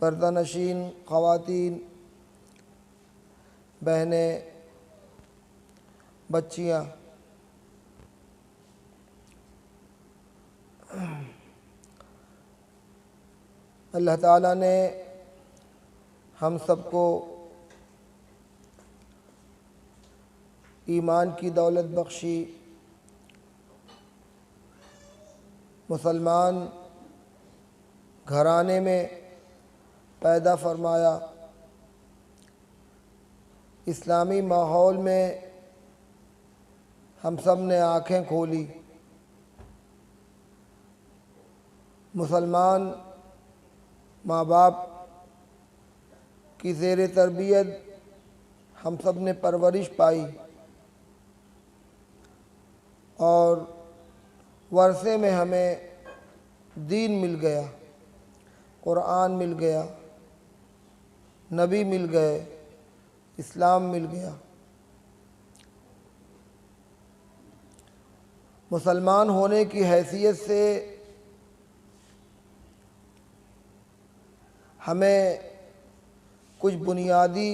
पर्दानशीन ख़वातीन, बहनें, बच्चियाँ, अल्लाह ताला ने हम सबको ईमान की दौलत बख्शी, मुसलमान घराने में पैदा फरमाया, इस्लामी माहौल में हम सब ने आँखें खोली। मुसलमान माँ बाप की ज़ेर तरबियत हम सब ने परवरिश पाई और वर्षे में हमें दीन मिल गया, कुरान मिल गया, नबी मिल गए, इस्लाम मिल गया। मुसलमान होने की हैसियत से हमें कुछ बुनियादी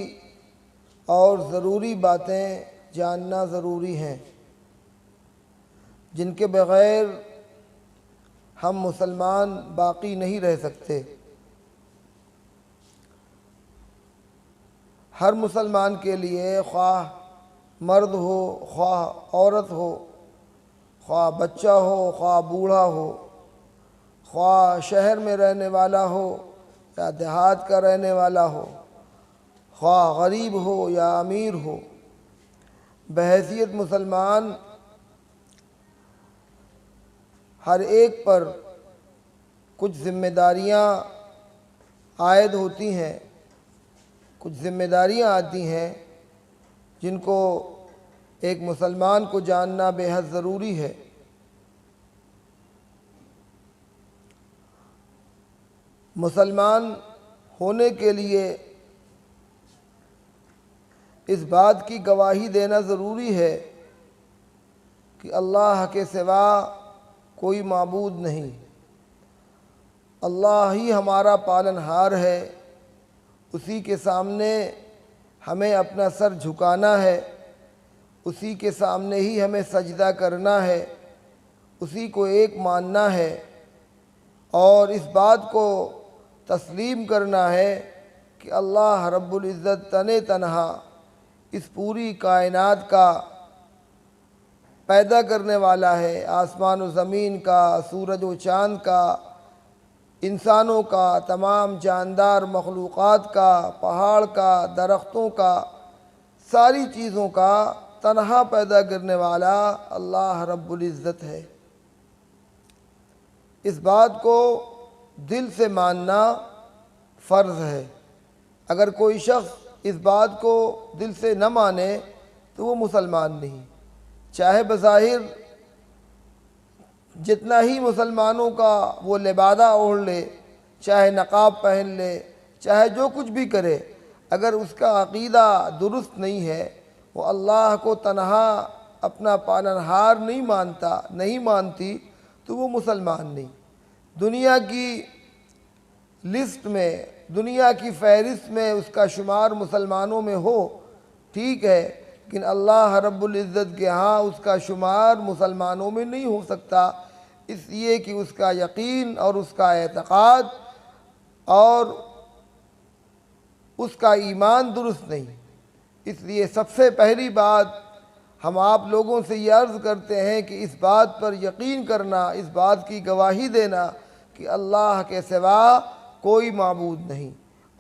और ज़रूरी बातें जानना ज़रूरी हैं, जिनके बग़ैर हम मुसलमान बाकी नहीं रह सकते। हर मुसलमान के लिए ख्वाह मर्द हो, ख्वाह औरत हो, ख्वाह बच्चा हो, ख्वाह बूढ़ा हो, ख्वाह शहर में रहने वाला हो या देहात का रहने वाला हो, ख्वाह गरीब हो या अमीर हो, बहैसियत मुसलमान हर एक पर कुछ ज़िम्मेदारियाँ आयद होती हैं, कुछ ज़िम्मेदारियाँ आती हैं जिनको एक मुसलमान को जानना बेहद ज़रूरी है। मुसलमान होने के लिए इस बात की गवाही देना ज़रूरी है कि अल्लाह के सिवा कोई माबूद नहीं, अल्लाह ही हमारा पालनहार है, उसी के सामने हमें अपना सर झुकाना है, उसी के सामने ही हमें सजदा करना है, उसी को एक मानना है और इस बात को तस्लीम करना है कि अल्लाह रब्बुल इज़्ज़त तने तनहा इस पूरी कायनात का पैदा करने वाला है, आसमान व ज़मीन का, सूरज व चाँद का, इंसानों का, तमाम जानदार मखलूक़ात का, पहाड़ का, दरख्तों का, सारी चीज़ों का तन्हा पैदा करने वाला अल्लाह रब्बुल इज़्ज़त है। इस बात को दिल से मानना फ़र्ज़ है। अगर कोई शख्स इस बात को दिल से न माने तो वो मुसलमान नहीं, चाहे बज़ाहिर जितना ही मुसलमानों का वो लिबादा ओढ़ ले, चाहे नक़ाब पहन ले, चाहे जो कुछ भी करे, अगर उसका अक़ीदा दुरुस्त नहीं है, वो अल्लाह को तन्हा अपना पालनहार नहीं मानता, नहीं मानती, तो वो मुसलमान नहीं। दुनिया की लिस्ट में, दुनिया की फ़हरिस्त में उसका शुमार मुसलमानों में हो, ठीक है, लेकिन अल्लाह रब्बुल इज़्ज़त के यहाँ उसका शुमार मुसलमानों में नहीं हो सकता, इसलिए कि उसका यकीन और उसका एतक़ाद और उसका ईमान दुरुस्त नहीं। इसलिए सबसे पहली बात हम आप लोगों से ये अर्ज़ करते हैं कि इस बात पर यकीन करना, इस बात की गवाही देना कि अल्लाह के सिवा कोई माबूद नहीं।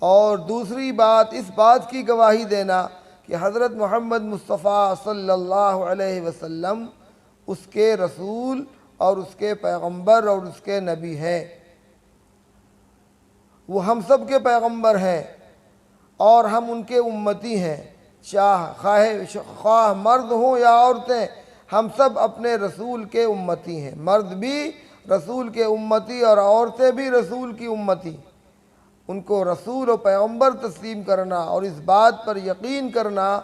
और दूसरी बात इस बात की गवाही देना कि हज़रत मोहम्मद मुस्तफ़ा सल्लल्लाहु अलैहि वसल्लम उसके रसूल और उसके पैगंबर और उसके नबी हैं। वो हम सब के पैगंबर हैं और हम उनके उम्मती हैं। ख्वाह मर्द हों या औरतें, हम सब अपने रसूल के उम्मती हैं। मर्द भी रसूल के उम्मती और औरतें भी रसूल की उम्मती। उनको रसूल और पैगंबर तस्लीम करना और इस बात पर यकीन करना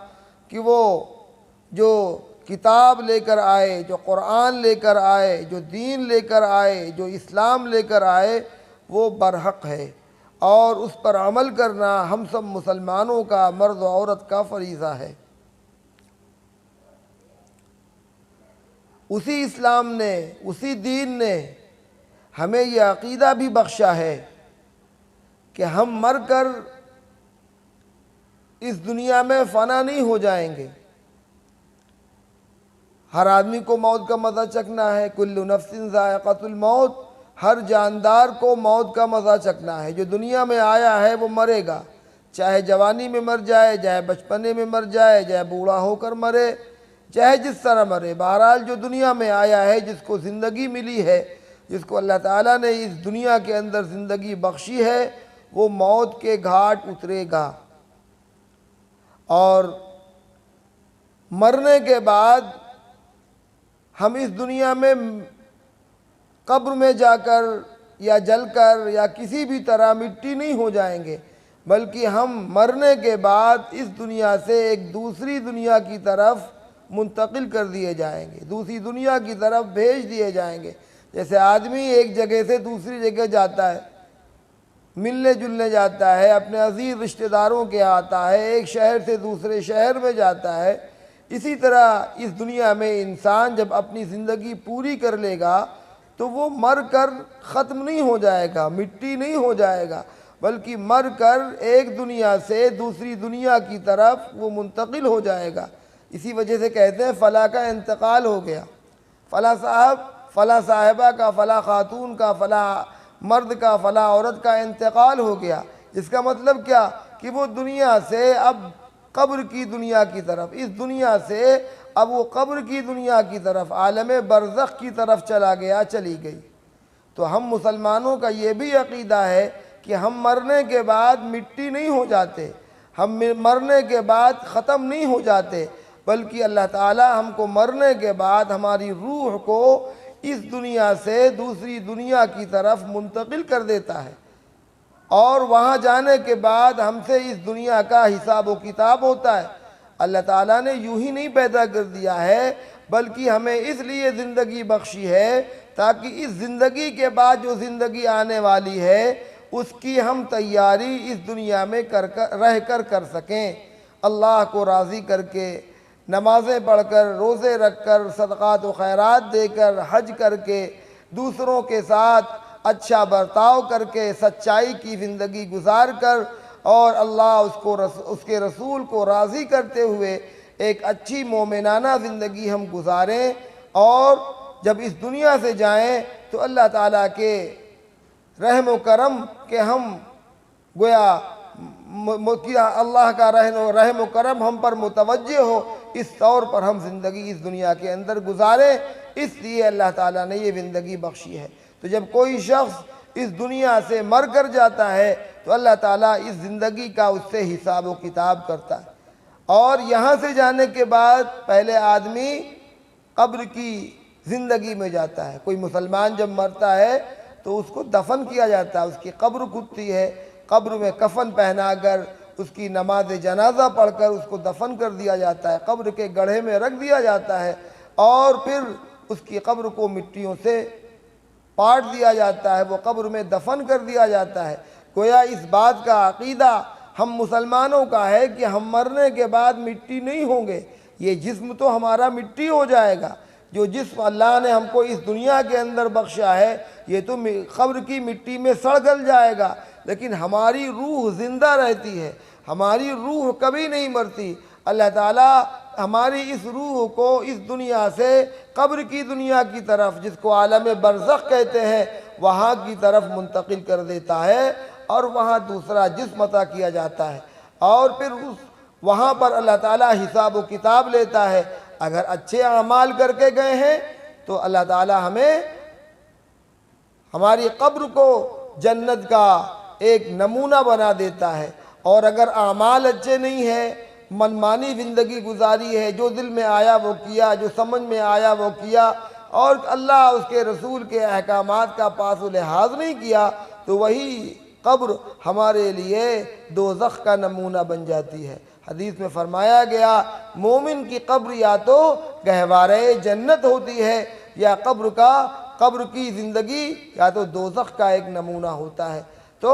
कि वो जो किताब लेकर आए, जो कुरान लेकर आए, जो दीन लेकर आए, जो इस्लाम लेकर आए, वो बरहक है और उस पर अमल करना हम सब मुसलमानों का, मर्द और औरत का फरीज़ा है। उसी इस्लाम ने, उसी दीन ने हमें यह अक़ीदा भी बख्शा है कि हम मर कर इस दुनिया में फ़ना नहीं हो जाएंगे। हर आदमी को मौत का मज़ा चखना है। कुल्लु नफ्सिन ज़ाइक़तुल मौत, हर जानदार को मौत का मज़ा चखना है। जो दुनिया में आया है वो मरेगा, चाहे जवानी में मर जाए, चाहे बचपने में मर जाए, चाहे बूढ़ा होकर मरे, चाहे जिस तरह मरे। बहरहाल जो दुनिया में आया है, जिसको ज़िंदगी मिली है, जिसको अल्लाह ताला ने इस दुनिया के अंदर ज़िंदगी बख्शी है, वो मौत के घाट उतरेगा। और मरने के बाद हम इस दुनिया में कब्र में जाकर या जलकर या किसी भी तरह मिट्टी नहीं हो जाएंगे, बल्कि हम मरने के बाद इस दुनिया से एक दूसरी दुनिया की तरफ मुंतकिल कर दिए जाएंगे, दूसरी दुनिया की तरफ भेज दिए जाएंगे। जैसे आदमी एक जगह से दूसरी जगह जाता है, मिलने जुलने जाता है, अपने अजीज़ रिश्तेदारों के आता है, एक शहर से दूसरे शहर में जाता है, इसी तरह इस दुनिया में इंसान जब अपनी ज़िंदगी पूरी कर लेगा तो वो मर कर ख़त्म नहीं हो जाएगा, मिट्टी नहीं हो जाएगा, बल्कि मर कर एक दुनिया से दूसरी दुनिया की तरफ वो मुंतकिल हो जाएगा। इसी वजह से कहते हैं फ़ला का इंतकाल हो गया, फ़ला साहब, फ़ला साहिबा का, फ़ला खातून का, फ़ला मर्द का, फ़ला औरत का इंतकाल हो गया। इसका मतलब क्या कि वो दुनिया से अब कब्र की दुनिया की तरफ, इस दुनिया से अब वो कब्र की दुनिया की तरफ, आलम बरज़ख की तरफ चला गया, चली गई। तो हम मुसलमानों का ये भी अक़ीदा है कि हम मरने के बाद मिट्टी नहीं हो जाते, हम मरने के बाद ख़त्म नहीं हो जाते, बल्कि अल्लाह ताला हमको मरने के बाद हमारी रूह को इस दुनिया से दूसरी दुनिया की तरफ मुंतकिल कर देता है और वहाँ जाने के बाद हमसे इस दुनिया का हिसाब व किताब होता है। अल्लाह ताला ने यूं ही नहीं पैदा कर दिया है, बल्कि हमें इसलिए ज़िंदगी बख्शी है ताकि इस ज़िंदगी के बाद जो ज़िंदगी आने वाली है उसकी हम तैयारी इस दुनिया में रह कर सकें। अल्लाह को राज़ी करके, नमाज़ें पढ़कर, रोज़े रख कर, सदक़ात व खैरात देकर, हज करके, दूसरों के साथ अच्छा बर्ताव करके, सच्चाई की ज़िंदगी गुजार कर और अल्लाह उसके रसूल को राज़ी करते हुए एक अच्छी मोमिनाना ज़िंदगी हम गुजारें। और जब इस दुनिया से जाएं तो अल्लाह ताला के रहम व करम के हम गोया अल्लाह का रहम व करम हम पर मुतवज्जे हो, इस तौर पर हम ज़िंदगी इस दुनिया के अंदर गुजारें। इसलिए अल्लाह ताला ने ये ज़िंदगी बख्शी है। तो जब कोई शख्स इस दुनिया से मर कर जाता है तो अल्लाह ताला इस ज़िंदगी का उससे हिसाब व किताब करता है। और यहाँ से जाने के बाद पहले आदमी कब्र की ज़िंदगी में जाता है। कोई मुसलमान जब मरता है तो उसको दफन किया जाता है, उसकी कब्र खुदती है, कब्र में कफन पहनाकर उसकी नमाज जनाजा पढ़कर उसको दफन कर दिया जाता है, कब्र के गड्ढे में रख दिया जाता है और फिर उसकी कब्र को मिट्टियों से पाट दिया जाता है, वो कब्र में दफन कर दिया जाता है। गोया इस बात का अक़ीदा हम मुसलमानों का है कि हम मरने के बाद मिट्टी नहीं होंगे, ये जिस्म तो हमारा मिट्टी हो जाएगा। जो जिस्म अल्लाह ने हमको इस दुनिया के अंदर बख्शा है ये तो कब्र की मिट्टी में सड़ गल जाएगा, लेकिन हमारी रूह ज़िंदा रहती है, हमारी रूह कभी नहीं मरती। अल्लाह ताला हमारी इस रूह को इस दुनिया से कब्र की दुनिया की तरफ, जिसको आलम बरज़ख कहते हैं, वहाँ की तरफ मुंतकिल कर देता है और वहाँ दूसरा जिस्म अता किया जाता है और फिर उस वहाँ पर अल्लाह ताला हिसाब व किताब लेता है। अगर अच्छे अमाल करके गए हैं तो अल्लाह ताला हमें हमारी कब्र को जन्नत का एक नमूना बना देता है, और अगर अमाल अच्छे नहीं है, मनमानी ज़िंदगी गुजारी है, जो दिल में आया वो किया, जो समझ में आया वो किया, और अल्लाह उसके रसूल के अहकामात का पास लिहाज नहीं किया, तो वही कब्र हमारे लिए दोज़ख का नमूना बन जाती है। हदीस में फरमाया गया, मोमिन की कब्र या तो गहवारे जन्नत होती है या कब्र की ज़िंदगी या तो दोज़ख का एक नमूना होता है। तो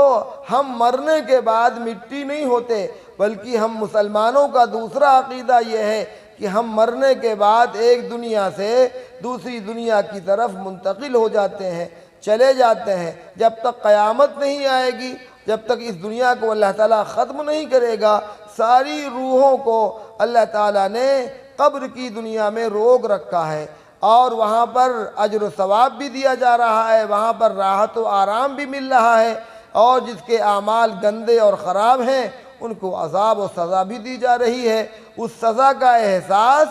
हम मरने के बाद मिट्टी नहीं होते, बल्कि हम मुसलमानों का दूसरा अकीदा ये है कि हम मरने के बाद एक दुनिया से दूसरी दुनिया की तरफ मुंतकिल हो जाते हैं, चले जाते हैं। जब तक क़यामत नहीं आएगी, जब तक इस दुनिया को अल्लाह ताला ख़त्म नहीं करेगा, सारी रूहों को अल्लाह ताला ने कब्र की दुनिया में रोक रखा है और वहाँ पर अजर सवाब भी दिया जा रहा है, वहाँ पर राहत व आराम भी मिल रहा है, और जिसके आमाल गंदे और ख़राब हैं उनको अज़ाब और सज़ा भी दी जा रही है। उस सज़ा का एहसास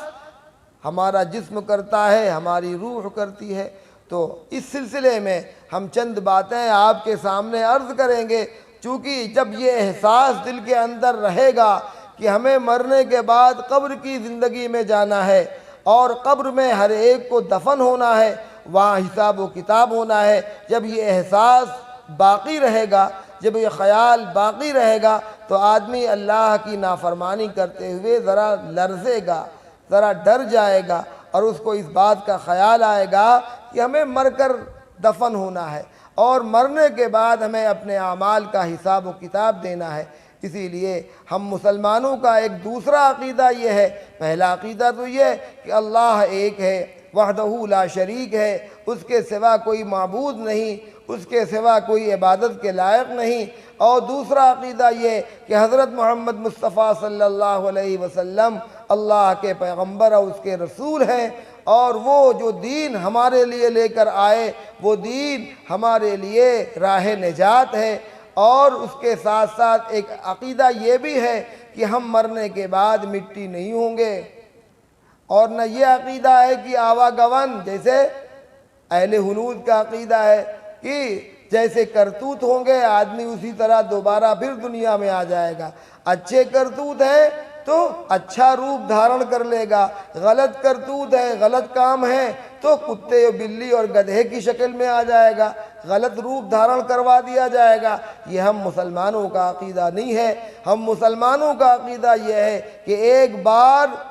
हमारा जिस्म करता है, हमारी रूह करती है। तो इस सिलसिले में हम चंद बातें आपके सामने अर्ज़ करेंगे, चूँकि जब ये एहसास दिल के अंदर रहेगा कि हमें मरने के बाद कब्र की ज़िंदगी में जाना है और कब्र में हर एक को दफन होना है, वहाँ हिसाब व किताब होना है, जब ये एहसास बाकी रहेगा, जब ये ख़याल बाकी रहेगा, तो आदमी अल्लाह की नाफरमानी करते हुए ज़रा लर्ज़ेगा, ज़रा डर जाएगा और उसको इस बात का ख़याल आएगा कि हमें मरकर दफन होना है और मरने के बाद हमें अपने आमाल का हिसाब व किताब देना है। इसीलिए हम मुसलमानों का एक दूसरा अक़ीदा ये है, पहला अक़ीदा तो ये कि अल्लाह एक है, वहदहू ला शरीक है, उसके सिवा कोई माबूद नहीं, उसके सिवा कोई इबादत के लायक नहीं। और दूसरा अक़ीदा ये कि हज़रत मोहम्मद मुस्तफ़ा सल्लल्लाहु अलैहि वसल्लम अल्लाह के पैगम्बर और उसके रसूल हैं, और वो जो दीन हमारे लिए लेकर आए वो दीन हमारे लिए राह निजात है। और उसके साथ साथ एक अक़ीदा ये भी है कि हम मरने के बाद मिट्टी नहीं होंगे, और न ये अक़ीदा है कि आवागवन, जैसे अहले हुनूद का अक़ीदा है कि जैसे करतूत होंगे आदमी उसी तरह दोबारा फिर दुनिया में आ जाएगा। अच्छे करतूत है तो अच्छा रूप धारण कर लेगा, गलत करतूत है, गलत काम है तो कुत्ते बिल्ली और गधे की शक्ल में आ जाएगा, गलत रूप धारण करवा दिया जाएगा। ये हम मुसलमानों का अक़ीदा नहीं है। हम मुसलमानों का अक़ीदा ये है कि एक बार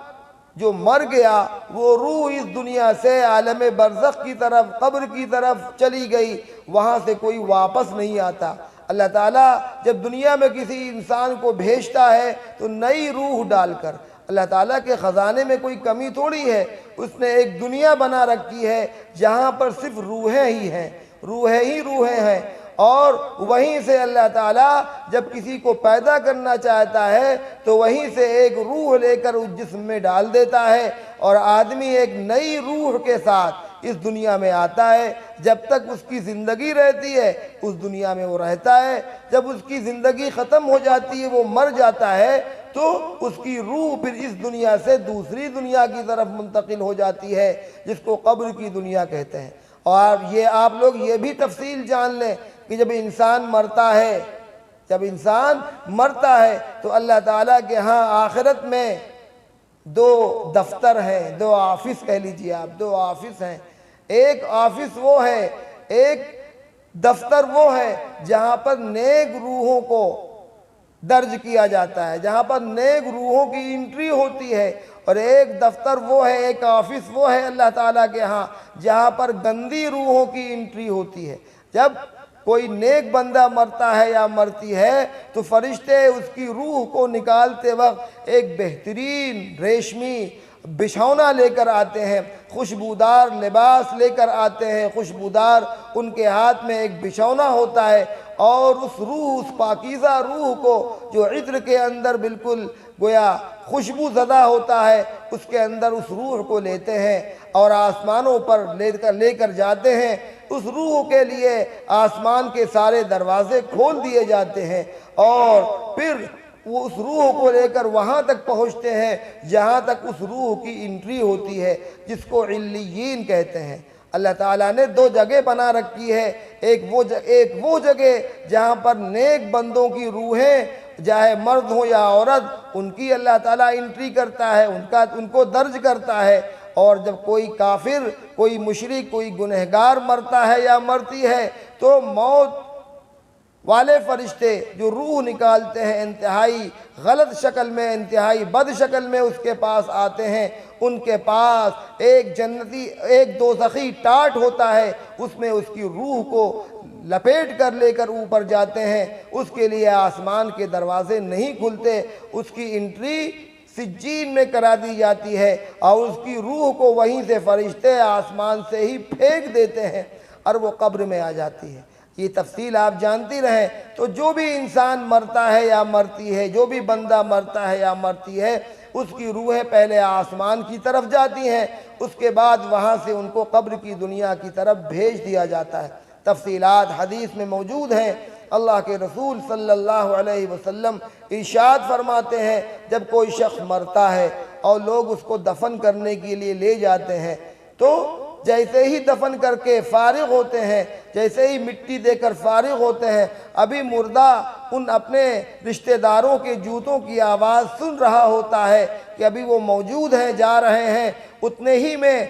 जो मर गया वो रूह इस दुनिया से आलम बरज़ख की तरफ, कब्र की तरफ चली गई, वहाँ से कोई वापस नहीं आता। अल्लाह ताला जब दुनिया में किसी इंसान को भेजता है तो नई रूह डालकर, अल्लाह ताला के ख़जाने में कोई कमी थोड़ी है, उसने एक दुनिया बना रखी है जहाँ पर सिर्फ रूहें ही हैं, रूहें ही रूहें हैं। और वहीं से अल्लाह ताला जब किसी को पैदा करना चाहता है तो वहीं से एक रूह लेकर उस जिस्म में डाल देता है और आदमी एक नई रूह के साथ इस दुनिया में आता है। जब तक उसकी ज़िंदगी रहती है उस दुनिया में वो रहता है, जब उसकी ज़िंदगी ख़त्म हो जाती है, वो मर जाता है, तो उसकी रूह फिर इस दुनिया से दूसरी दुनिया की तरफ मुंतकिल हो जाती है, जिसको कब्र की दुनिया कहते हैं। और ये आप लोग ये भी तफसील जान लें कि जब इंसान मरता है तो अल्लाह ताला के यहाँ आखिरत में दो दफ्तर हैं, दो ऑफिस कह लीजिए आप, दो ऑफिस हैं। एक ऑफिस वो है, एक दफ्तर वो है जहाँ पर नेक रूहों को दर्ज किया जाता है, जहाँ पर नेक रूहों की एंट्री होती है, और एक दफ्तर वो है, एक ऑफिस वो है अल्लाह ताला के यहाँ जहाँ पर गंदी रूहों की एंट्री होती है। जब कोई नेक बंदा मरता है या मरती है तो फरिश्ते उसकी रूह को निकालते वक्त एक बेहतरीन रेशमी बिछौना लेकर आते हैं, खुशबूदार लिबास लेकर आते हैं, खुशबूदार उनके हाथ में एक बिछौना होता है और उस रूह, उस पाकीज़ा रूह को जो इत्र के अंदर बिल्कुल गोया खुशबू ज़दा होता है, उसके अंदर उस रूह को लेते हैं और आसमानों पर लेकर जाते हैं। उस रूह के लिए आसमान के सारे दरवाजे खोल दिए जाते हैं और फिर वो उस रूह को लेकर वहाँ तक पहुँचते हैं जहाँ तक उस रूह की एंट्री होती है, जिसको इल्लियीन कहते हैं। अल्लाह ताला ने दो जगह बना रखी है, एक वो जगह जहाँ पर नेक बंदों की रूहें, चाहे मर्द हो या औरत, उनकी अल्लाह ताला एंट्री करता है, उनको दर्ज करता है। और जब कोई काफिर, कोई मुशरिक, कोई गुनहगार मरता है या मरती है तो मौत वाले फरिश्ते जो रूह निकालते हैं इंतहाई गलत शक्ल में, इंतहाई बद शक्ल में उसके पास आते हैं। उनके पास एक जन्नती, एक दोज़खी टाट होता है, उसमें उसकी रूह को लपेट कर लेकर ऊपर जाते हैं। उसके लिए आसमान के दरवाजे नहीं खुलते, उसकी एंट्री सिज्जीन में करा दी जाती है और उसकी रूह को वहीं से फरिश्ते आसमान से ही फेंक देते हैं और वो कब्र में आ जाती है। ये तफसील आप जानती रहें। तो जो भी इंसान मरता है या मरती है, जो भी बंदा मरता है या मरती है, उसकी रूहें पहले आसमान की तरफ जाती हैं, उसके बाद वहाँ से उनको कब्र की दुनिया की तरफ भेज दिया जाता है। तफसीलात हदीस में मौजूद हैं। अल्लाह के रसूल सल्लल्लाहु अलैहि वसल्लम इरशाद फरमाते हैं, जब कोई शख्स मरता है और लोग उसको दफन करने के लिए ले जाते हैं, तो जैसे ही दफन करके फारिग होते हैं, जैसे ही मिट्टी देकर फारिग होते हैं, अभी मुर्दा उन अपने रिश्तेदारों के जूतों की आवाज़ सुन रहा होता है कि अभी वो मौजूद हैं, जा रहे हैं। उतने ही में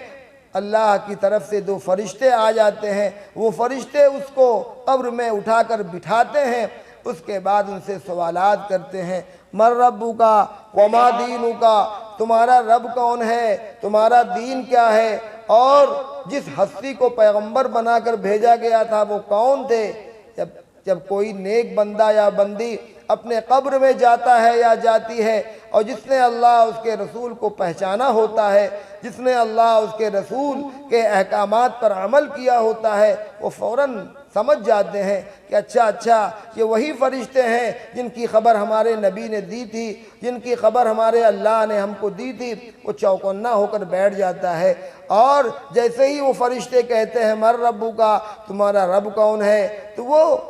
अल्लाह की तरफ से दो फरिश्ते आ जाते हैं। वो फरिश्ते उसको कब्र में उठाकर बिठाते हैं। उसके बाद उनसे सवालात करते हैं, मर रब्बु का वमा दीनु का, तुम्हारा रब कौन है, तुम्हारा दीन क्या है, और जिस हस्ती को पैगंबर बनाकर भेजा गया था वो कौन थे। जब कोई नेक बंदा या बंदी अपने कब्र में जाता है या जाती है और जिसने अल्लाह उसके रसूल को पहचाना होता है, जिसने अल्लाह उसके रसूल के अहकामात पर अमल किया होता है, वो फ़ौरन समझ जाते हैं कि अच्छा ये वही फरिश्ते हैं जिनकी खबर हमारे नबी ने दी थी, जिनकी खबर हमारे अल्लाह ने हमको दी थी। वो चौकन्ना होकर बैठ जाता है और जैसे ही वो फरिश्ते कहते हैं मर रब्बु का, तुम्हारा रब कौन है, तो वो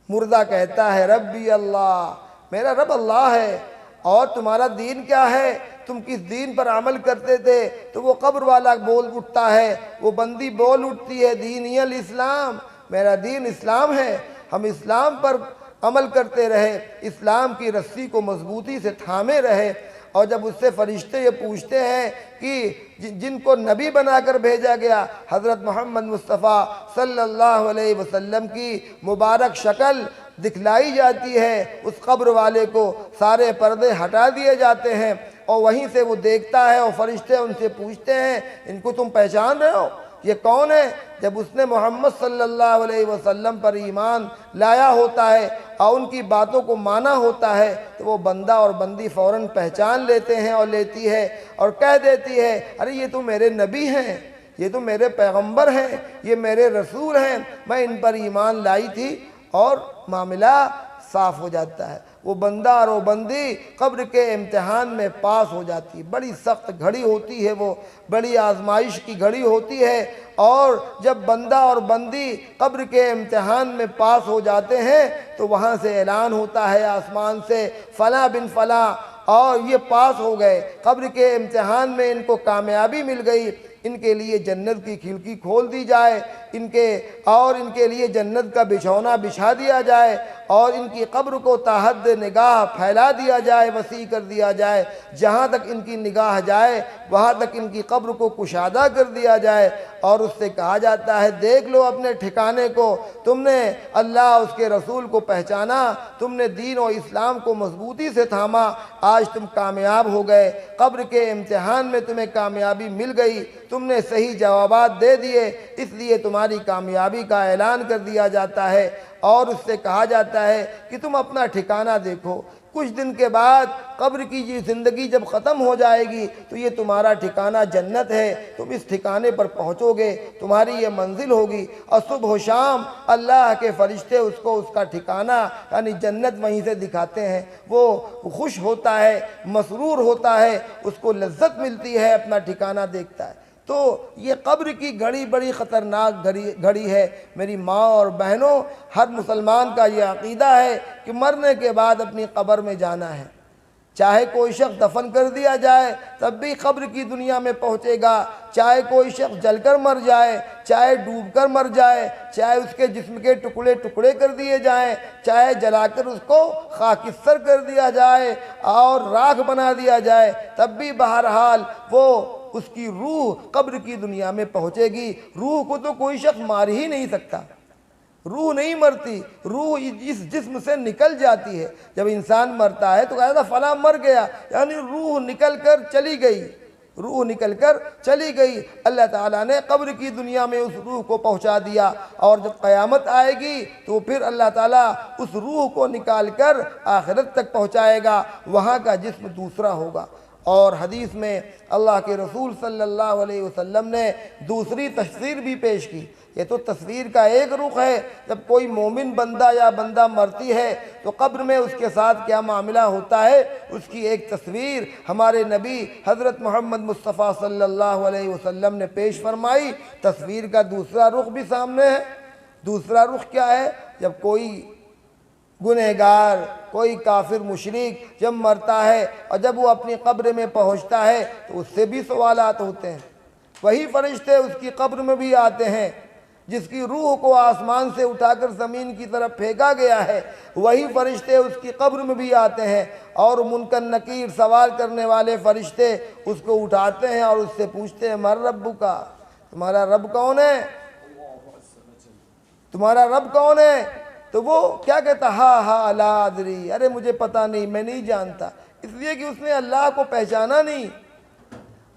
मुर्दा कहता है रब्बी अल्लाह, मेरा रब अल्लाह है। और तुम्हारा दीन क्या है, तुम किस दीन पर अमल करते थे। तो वो कब्र वाला बोल उठता है, वो बंदी बोल उठती है, दीनियल इस्लाम, मेरा दीन इस्लाम है, हम इस्लाम पर अमल करते रहे, इस्लाम की रस्सी को मजबूती से थामे रहे। और जब उससे फरिश्ते ये पूछते हैं कि जिनको नबी बनाकर भेजा गया हज़रत मोहम्मद मुस्तफ़ा सल्लल्लाहु अलैहि वसल्लम की मुबारक शक्ल दिखलाई जाती है, उस कब्र वाले को सारे पर्दे हटा दिए जाते हैं और वहीं से वो देखता है और फरिश्ते उनसे पूछते हैं, इनको तुम पहचान रहे हो, ये कौन है। जब उसने मोहम्मद सल्लल्लाहु अलैहि वसल्लम पर ईमान लाया होता है और उनकी बातों को माना होता है, तो वो बंदा और बंदी फ़ौरन पहचान लेते हैं और लेती है और कह देती है, अरे ये तो मेरे नबी हैं, ये तो मेरे पैगंबर हैं, ये मेरे रसूल हैं, मैं इन पर ईमान लाई थी। और मामला साफ़ हो जाता है। वो बंदा और वो बंदी कब्र के इम्तिहान में पास हो जाती है। बड़ी सख्त घड़ी होती है, वो बड़ी आजमाइश की घड़ी होती है। और जब बंदा और बंदी कब्र के इम्तिहान में पास हो जाते हैं तो वहाँ से ऐलान होता है आसमान से, फ़ला बिन फ़ला, और ये पास हो गए, कब्र के इम्तिहान में इनको कामयाबी मिल गई, इनके लिए जन्नत की खिड़की खोल दी जाए, इनके लिए जन्नत का बिछौना बिछा दिया जाए और इनकी कब्र को ताहद निगाह फैला दिया जाए, वसी कर दिया जाए। जहाँ तक इनकी निगाह जाए वहाँ तक इनकी कब्र को कुशादा कर दिया जाए और उससे कहा जाता है, देख लो अपने ठिकाने को, तुमने अल्लाह उसके रसूल को पहचाना, तुमने दीन और इस्लाम को मजबूती से थामा, आज तुम कामयाब हो गए, कब्र के इम्तिहान में तुम्हें कामयाबी मिल गई, तुमने सही जवाबात दे दिए, इसलिए तुम्हारी कामयाबी का ऐलान कर दिया जाता है। और उससे कहा जाता है कि तुम अपना ठिकाना देखो, कुछ दिन के बाद कब्र की ये ज़िंदगी जब ख़त्म हो जाएगी तो ये तुम्हारा ठिकाना जन्नत है, तुम इस ठिकाने पर पहुँचोगे, तुम्हारी ये मंजिल होगी। और सुबह शाम अल्लाह के फरिश्ते उसको उसका ठिकाना यानी जन्नत वहीं से दिखाते हैं। वो खुश होता है, मसरूर होता है, उसको लज्जत मिलती है, अपना ठिकाना देखता है। तो ये कब्र की घड़ी बड़ी ख़तरनाक घड़ी है। मेरी माँ और बहनों, हर मुसलमान का ये अक़ीदा है कि मरने के बाद अपनी कब्र में जाना है। चाहे कोई शख्स दफन कर दिया जाए तब भी कब्र की दुनिया में पहुँचेगा, चाहे कोई शख्स जलकर मर जाए, चाहे डूबकर मर जाए, चाहे उसके जिस्म के टुकड़े टुकड़े कर दिए जाएं, चाहे जलाकर उसको खाकिस्तर कर दिया जाए और राख बना दिया जाए, तब भी बहरहाल वो उसकी रूह कब्र की दुनिया में पहुँचेगी। रूह को तो कोई शख्स मार ही नहीं सकता, रूह नहीं मरती, रूह इस जिस्म से निकल जाती है। जब इंसान मरता है तो कहता था फला मर गया, यानी रूह निकल कर चली गई, रूह निकल कर चली गई। अल्लाह ताला ने कब्र की दुनिया में उस रूह को पहुंचा दिया और जब क़यामत आएगी तो फिर अल्लाह ताला उस रूह को निकाल कर आखिरत तक पहुंचाएगा, वहाँ का जिस्म दूसरा होगा। और हदीस में अल्लाह के रसूल सल्लल्लाहु अलैहि वसल्लम ने दूसरी तस्वीर भी पेश की। ये तो तस्वीर का एक रुख है, जब कोई मोमिन बंदा या बंदा मरती है तो कब्र में उसके साथ क्या मामला होता है, उसकी एक तस्वीर हमारे नबी हज़रत मोहम्मद मुस्तफ़ा सल्लल्लाहु अलैहि वसल्लम ने पेश फरमाई। तस्वीर का दूसरा रुख भी सामने है। दूसरा रुख क्या है? जब कोई गुनहगार, कोई काफिर मुशरिक जब मरता है और जब वो अपनी कब्र में पहुंचता है तो उससे भी सवालात होते हैं। वही फरिश्ते उसकी कब्र में भी आते हैं, जिसकी रूह को आसमान से उठाकर ज़मीन की तरफ फेंका गया है, वही फरिश्ते उसकी कब्र में भी आते हैं और मुनकर नकीर सवाल करने वाले फरिश्ते उसको उठाते हैं और उससे पूछते हैं मर रब्बु का, तुम्हारा रब कौन है, तुम्हारा रब कौन है? तो वो क्या कहता, हा हा ला अदरी, अरे मुझे पता नहीं, मैं नहीं जानता। इसलिए कि उसने अल्लाह को पहचाना नहीं,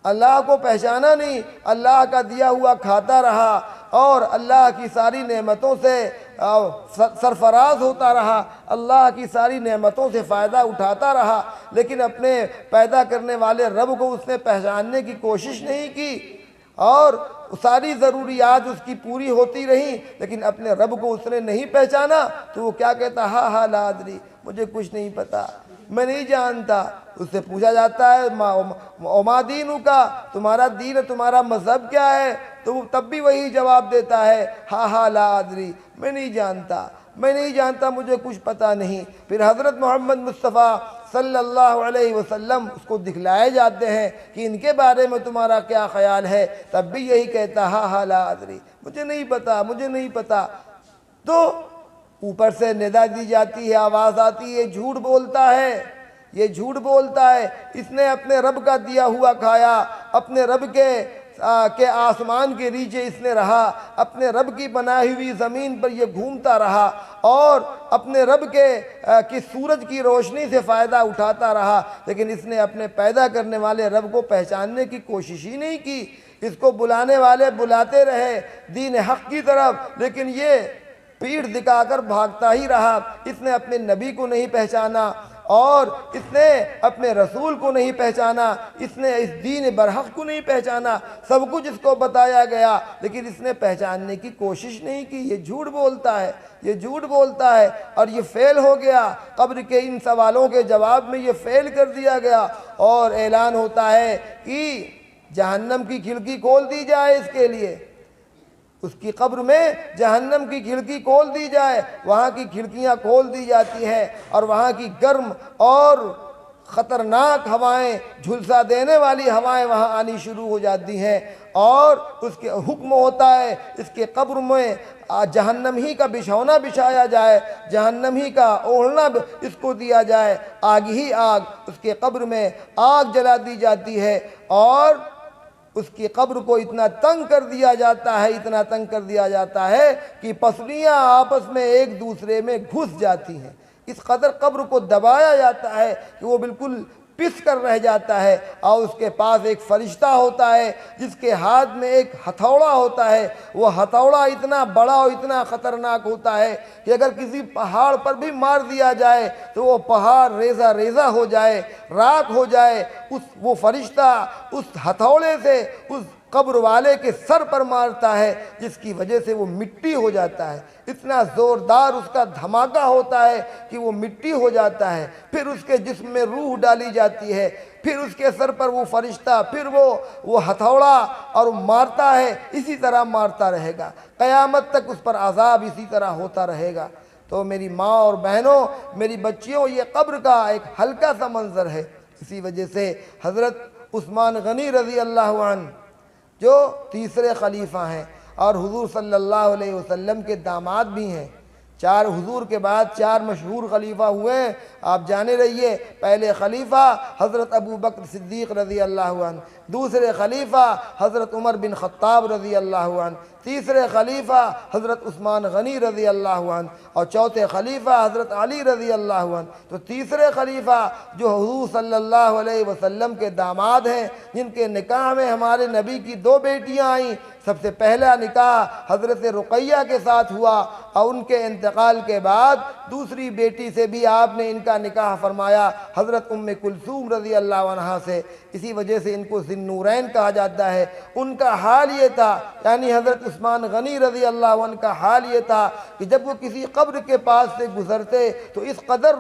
अल्लाह को पहचाना नहीं, अल्लाह का दिया हुआ खाता रहा और अल्लाह की सारी नेमतों से सरफराज होता रहा, अल्लाह की सारी नेमतों से फ़ायदा उठाता रहा, लेकिन अपने पैदा करने वाले रब को उसने पहचानने की कोशिश नहीं की और सारी ज़रूरियात उसकी पूरी होती रही, लेकिन अपने रब को उसने नहीं पहचाना। तो वो क्या कहता, हा हा ला अदरी, मुझे कुछ नहीं पता, मैं नहीं जानता। उससे पूछा जाता है मा दीनु का, तुम्हारा दीन, तुम्हारा मज़हब क्या है? तो वो तब भी वही जवाब देता है, हा हा ला अदरी, मैं नहीं जानता, मैं नहीं जानता, मुझे कुछ पता नहीं। फिर हज़रत मोहम्मद मुस्तफ़ा सल्लल्लाहु अलैहि वसल्लम उसको दिखलाए जाते हैं कि इनके बारे में तुम्हारा क्या ख्याल है, तब भी यही कहता, हा हा ला अदरी, मुझे नहीं पता, मुझे नहीं पता। तो ऊपर से निदा दी जाती है, आवाज़ आती है, झूठ बोलता है, ये झूठ बोलता है, इसने अपने रब का दिया हुआ खाया, अपने रब के आसमान के नीचे इसने रहा, अपने रब की बनाई हुई ज़मीन पर ये घूमता रहा और अपने रब के सूरज की रोशनी से फ़ायदा उठाता रहा, लेकिन इसने अपने पैदा करने वाले रब को पहचानने की कोशिश ही नहीं की। इसको बुलाने वाले बुलाते रहे दीन हक़ की तरफ, लेकिन ये पीठ दिखाकर भागता ही रहा। इसने अपने नबी को नहीं पहचाना और इसने अपने रसूल को नहीं पहचाना, इसने इस दीन बरहक़ को नहीं पहचाना। सब कुछ इसको बताया गया लेकिन इसने पहचानने की कोशिश नहीं की। ये झूठ बोलता है, ये झूठ बोलता है और ये फ़ेल हो गया। कब्र के इन सवालों के जवाब में ये फ़ेल कर दिया गया और ऐलान होता है कि जहन्नम की खिड़की खोल दी जाए इसके लिए, उसकी कब्र में जहन्नम की खिड़की खोल दी जाए। वहाँ की खिड़कियाँ खोल दी जाती हैं और वहाँ की गर्म और ख़तरनाक हवाएं, झुलसा देने वाली हवाएं वहाँ आनी शुरू हो जाती हैं और उसके हुक्म होता है इसके कब्र में जहन्नम ही का बिछौना बिछाया जाए, जहन्नम ही का ओढ़ना इसको दिया जाए, आग ही आग, उसके कब्र में आग जला दी जाती है और उसकी कब्र को इतना तंग कर दिया जाता है, इतना तंग कर दिया जाता है कि पसलियाँ आपस में एक दूसरे में घुस जाती हैं। इस कदर कब्र को दबाया जाता है कि वो बिल्कुल पिस कर रह जाता है, और उसके पास एक फरिश्ता होता है जिसके हाथ में एक हथौड़ा होता है। वो हथौड़ा इतना बड़ा और इतना ख़तरनाक होता है कि अगर किसी पहाड़ पर भी मार दिया जाए तो वो पहाड़ रेजा रेजा हो जाए, राख हो जाए। वो फरिश्ता उस हथौड़े से उस कब्र वाले के सर पर मारता है, जिसकी वजह से वो मिट्टी हो जाता है। इतना ज़ोरदार उसका धमाका होता है कि वो मिट्टी हो जाता है। फिर उसके जिस्म में रूह डाली जाती है, फिर उसके सर पर वो फरिश्ता, फिर वो हथौड़ा, और वो मारता है। इसी तरह मारता रहेगा, क़यामत तक उस पर अज़ाब इसी तरह होता रहेगा। तो मेरी माँ और बहनों, मेरी बच्चियों, ये कब्र का एक हल्का सा मंज़र है। इसी वजह से हज़रत उस्मान गनी रज़ी अल्लाह अन्हु, जो तीसरे खलीफा हैं और हुजूर सल्लल्लाहु अलैहि वसल्लम के दामाद भी हैं, चार हुजूर के बाद चार मशहूर खलीफा हुए हैं, आप जाने रहिए। पहले खलीफा हज़रत अबू बकर सिद्दीक़ रज़ी अल्लाह अन्हु, दूसरे खलीफा हज़रत उमर बिन ख़त्ताब रज़ी अल्लाह अन्हु, तीसरे खलीफा हज़रत उस्मान गनी रज़ी अल्लाह अन्हु, और चौथे खलीफा हज़रत अली रज़ी अल्लाह अन्हु। तो तीसरे खलीफा जो हुज़ूर सल्लल्लाहु अलैहि वसल्लम के दामाद हैं, जिनके निकाह में हमारे नबी की दो बेटियां आईं। सबसे पहला निकाह हज़रत रुक़ैया के साथ हुआ, और उनके इंतकाल के बाद दूसरी बेटी से भी आपने इनका निकाह फरमाया, हज़रत उम्मे कुलसूम रज़ी अल्लाह अन्हा से। इसी वजह से इनको ज़िन्नूरैन कहा जाता है। उनका हाल ये था, यानी हज़रत उस्मान गनी रज़ी अल्लाह अन्हु का हाल ये था कि जब वो किसी कब्र के पास से गुज़रते तो इस कदर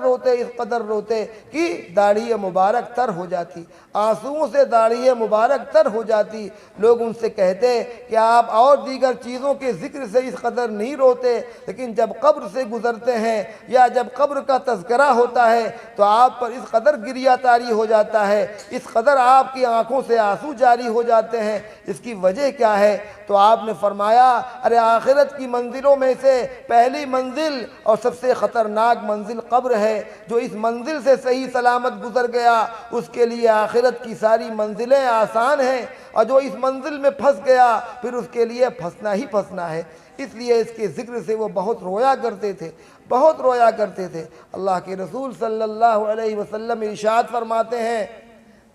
रोते कि दाढ़ी मुबारक तर हो जाती, आंसुओं से दाढ़ी मुबारक तर हो जाती। लोग उनसे कहते कि आप और दीगर चीज़ों के ज़िक्र से इस कदर नहीं रोते, लेकिन जब कब्र से गुज़रते हैं या जब कब्र का तज़किरा होता है तो आप पर इस कदर गिरिया तारी हो जाता है, इस कदर आपकी आंखों से आंसू जारी हो जाते हैं। इसकी वजह क्या है? तो आपने फरमाया, अरे आखिरत की मंजिलों में से पहली मंजिल और सबसे ख़तरनाक मंजिल कब्र है। जो इस मंजिल से सही सलामत गुज़र गया उसके लिए आखिरत की सारी मंजिलें आसान हैं, और जो इस मंजिल में फंस गया फिर उसके लिए फंसना ही फंसना है। इसलिए इसके ज़िक्र से वो बहुत रोया करते थे, बहुत रोया करते थे। अल्लाह के रसूल सल्लल्लाहु अलैहि वसल्लम इरशाद फरमाते हैं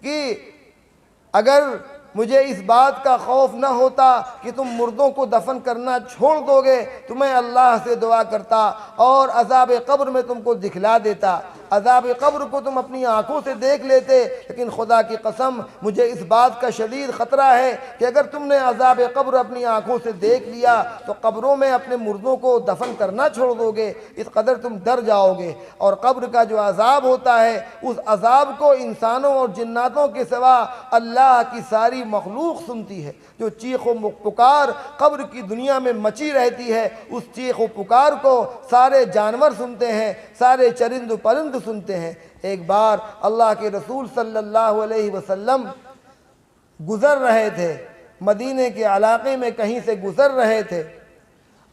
कि अगर मुझे इस बात का खौफ न होता कि तुम मुर्दों को दफन करना छोड़ दोगे तो मैं अल्लाह से दुआ करता और अज़ाब कब्र में तुमको दिखला देता, अज़ाब कब्र को तुम अपनी आंखों से देख लेते। लेकिन खुदा की कसम मुझे इस बात का शदीद ख़तरा है कि अगर तुमने अज़ाब कब्र अपनी आंखों से देख लिया तो कब्रों में अपने मुर्दों को दफन करना छोड़ दोगे, इस कदर तुम डर जाओगे। और कब्र का जो अज़ाब होता है उस अज़ाब को इंसानों और जिन्नातों के सिवा अल्लाह की सारी मखलूक सुनती है। जो चीख व पुकार कब्र की दुनिया में मची रहती है, उस चीख व पुकार को सारे जानवर सुनते हैं, सारे चरिंद परिंद सुनते हैं। एक बार अल्लाह के रसूल सल्लल्लाहु अलैहि वसल्लम गुज़र रहे थे, मदीने के इलाके में कहीं से गुज़र रहे थे।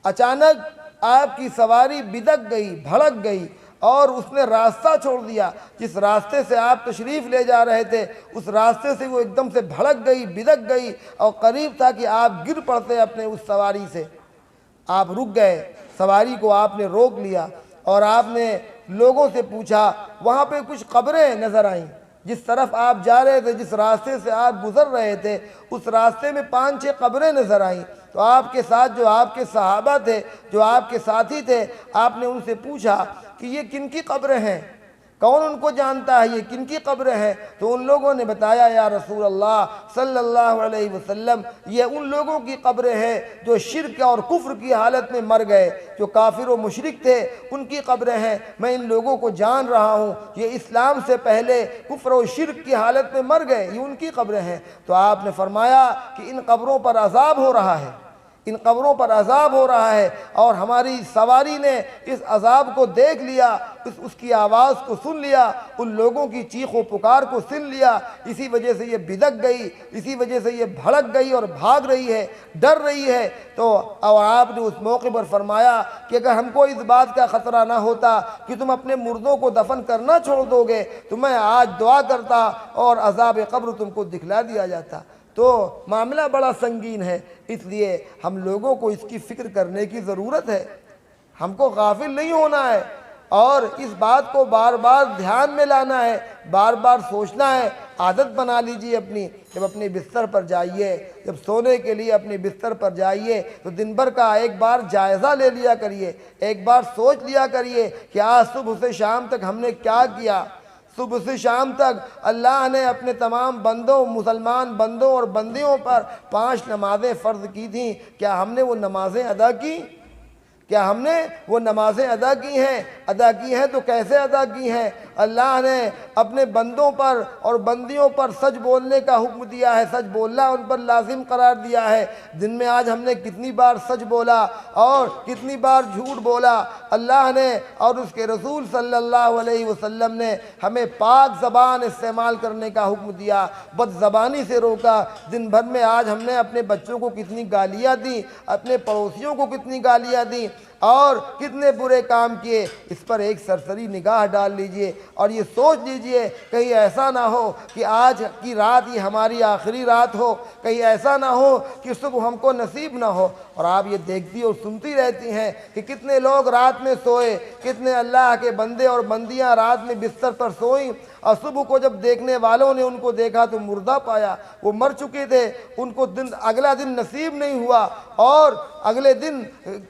अचानक आपकी सवारी बिदक गई, भड़क गई और उसने रास्ता छोड़ दिया। जिस रास्ते से आप तशरीफ़ ले जा रहे थे उस रास्ते से वो एकदम से भड़क गई, बिदक गई, और करीब था कि आप गिर पड़ते अपने उस सवारी से। आप रुक गए, सवारी को आपने रोक लिया और आपने लोगों से पूछा। वहाँ पे कुछ कब्रें नज़र आईं, जिस तरफ आप जा रहे थे, जिस रास्ते से आप गुज़र रहे थे, उस रास्ते में 5-6 कब्रें नज़र आईं। तो आपके साथ जो आपके सहाबा थे, जो आपके साथी थे, आपने उनसे पूछा कि ये किन की कब्रें हैं, कौन उनको जानता है, ये किन की कब्रें हैं? तो उन लोगों ने बताया, या रसूल अल्लाह सल्लल्लाहु अलैहि वसल्लम, ये उन लोगों की कब्रें हैं जो शिर्क और कुफ्र की हालत में मर गए, जो काफिर व मुशरिक थे, उनकी कब्रें हैं। मैं इन लोगों को जान रहा हूँ, ये इस्लाम से पहले कुफ्र और शिर्क की हालत में मर गए, ये उनकी कब्रें हैं। तो आपने फरमाया कि इन कब्रों पर अज़ाब हो रहा है, इन कब्रों पर अज़ाब हो रहा है। और हमारी सवारी ने इस अज़ाब को देख लिया, उसकी आवाज़ को सुन लिया, उन लोगों की चीख व पुकार को सुन लिया। इसी वजह से ये बिदक गई, इसी वजह से ये भड़क गई और भाग रही है, डर रही है। तो और आपने उस मौके पर फरमाया कि अगर हमको इस बात का ख़तरा ना होता कि तुम अपने मुर्दों को दफन करना छोड़ दोगे तो मैं आज दुआ करता और अज़ाब कब्र तुमको दिखला दिया जाता। तो मामला बड़ा संगीन है, इसलिए हम लोगों को इसकी फ़िक्र करने की ज़रूरत है। हमको गाफिल नहीं होना है और इस बात को बार बार ध्यान में लाना है, बार बार सोचना है। आदत बना लीजिए अपनी, जब अपने बिस्तर पर जाइए, जब सोने के लिए अपने बिस्तर पर जाइए तो दिन भर का एक बार जायज़ा ले लिया करिए, एक बार सोच लिया करिए कि आज सुबह से शाम तक हमने क्या किया। सुबह से शाम तक अल्लाह ने अपने तमाम बंदों, मुसलमान बंदों और बंदियों पर 5 नमाज़ें फ़र्ज़ की थी। क्या हमने वो नमाज़ें अदा की? क्या हमने वो नमाज़ें अदा की हैं? अदा की हैं तो कैसे अदा की हैं? अल्लाह ने अपने बंदों पर और बंदियों पर सच बोलने का हुक्म दिया है, सच बोलना उन पर लाजिम करार दिया है। दिन में आज हमने कितनी बार सच बोला और कितनी बार झूठ बोला। अल्लाह ने और उसके रसूल सल्लल्लाहु अलैहि वसल्लम ने हमें पाक ज़बान इस्तेमाल करने का हुक्म दिया, बदज़बानी से रोका। दिन भर में आज हमने अपने बच्चों को कितनी गालियाँ दी, अपने पड़ोसियों को कितनी गालियाँ दी और कितने बुरे काम किए। इस पर एक सरसरी निगाह डाल लीजिए और ये सोच लीजिए कहीं ऐसा ना हो कि आज की रात ये हमारी आखिरी रात हो, कहीं ऐसा ना हो कि सुबह हमको नसीब ना हो। और आप ये देखती और सुनती रहती हैं कि कितने लोग रात में सोए, कितने अल्लाह के बंदे और बंदियां रात में बिस्तर पर सोईं और सुबह को जब देखने वालों ने उनको देखा तो मुर्दा पाया, वो मर चुके थे, उनको अगला दिन नसीब नहीं हुआ और अगले दिन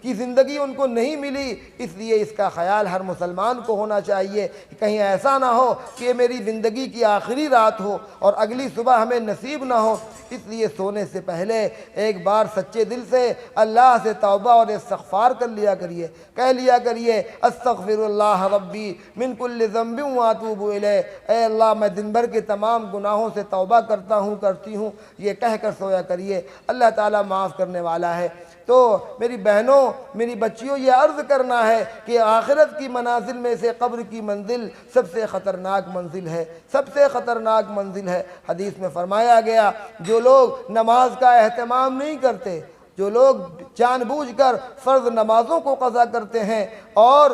की ज़िंदगी उनको नहीं मिली। इसलिए इसका ख्याल हर मुसलमान को होना चाहिए कि कहीं ऐसा ना हो कि ये मेरी ज़िंदगी की आखिरी रात हो और अगली सुबह हमें नसीब ना हो। इसलिए सोने से पहले एक बार सच्चे दिल से अल्लाह से तौबा और इस्तग़फ़ार कर लिया करिए, कह लिया करिए अस्तग़फ़िरुल्लाह रब्बी मिन कुल्लि ज़ंबिन व अतूबु इलैह। ऐ अल्लाह, मैं दिन भर के तमाम गुनाहों से तौबा करता हूँ, करती हूँ, ये कह कर सोया करिए। अल्लाह ताला माफ़ करने वाला है। तो मेरी बहनों, मेरी बच्चियों, ये अर्ज़ करना है कि आखिरत की मनाजिल में से कब्र की मंजिल सबसे ख़तरनाक मंजिल है, सबसे ख़तरनाक मंजिल है। हदीस में फरमाया गया, जो लोग नमाज का एहतमाम नहीं करते, जो लोग जानबूझकर फ़र्ज़ नमाज़ों को क़ज़ा करते हैं और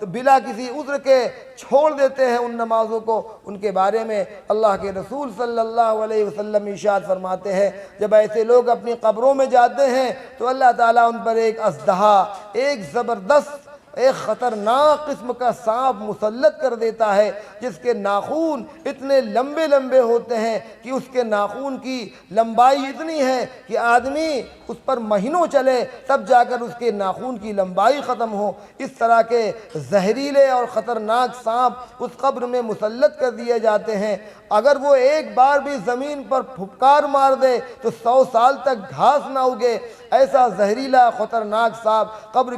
बिला किसी उज़्र के छोड़ देते हैं उन नमाज़ों को, उनके बारे में अल्लाह के रसूल सल्लल्लाहु अलैहि वसल्लम इरशाद फरमाते हैं, जब ऐसे लोग अपनी कब्रों में जाते हैं तो अल्लाह ताला उन पर एक अज़दहा, एक ज़बरदस्त, एक ख़तरनाक किस्म का सांप मुसल्लत कर देता है, जिसके नाखून इतने लंबे लंबे होते हैं कि उसके नाखून की लंबाई इतनी है कि आदमी उस पर महीनों चले तब जाकर उसके नाखून की लंबाई ख़त्म हो। इस तरह के जहरीले और ख़तरनाक सांप उस कब्र में मुसल्लत कर दिए जाते हैं। अगर वो एक बार भी ज़मीन पर फुफकार मार दे तो 100 साल तक घास ना उगे। ऐसा जहरीला ख़तरनाक सांप कब्र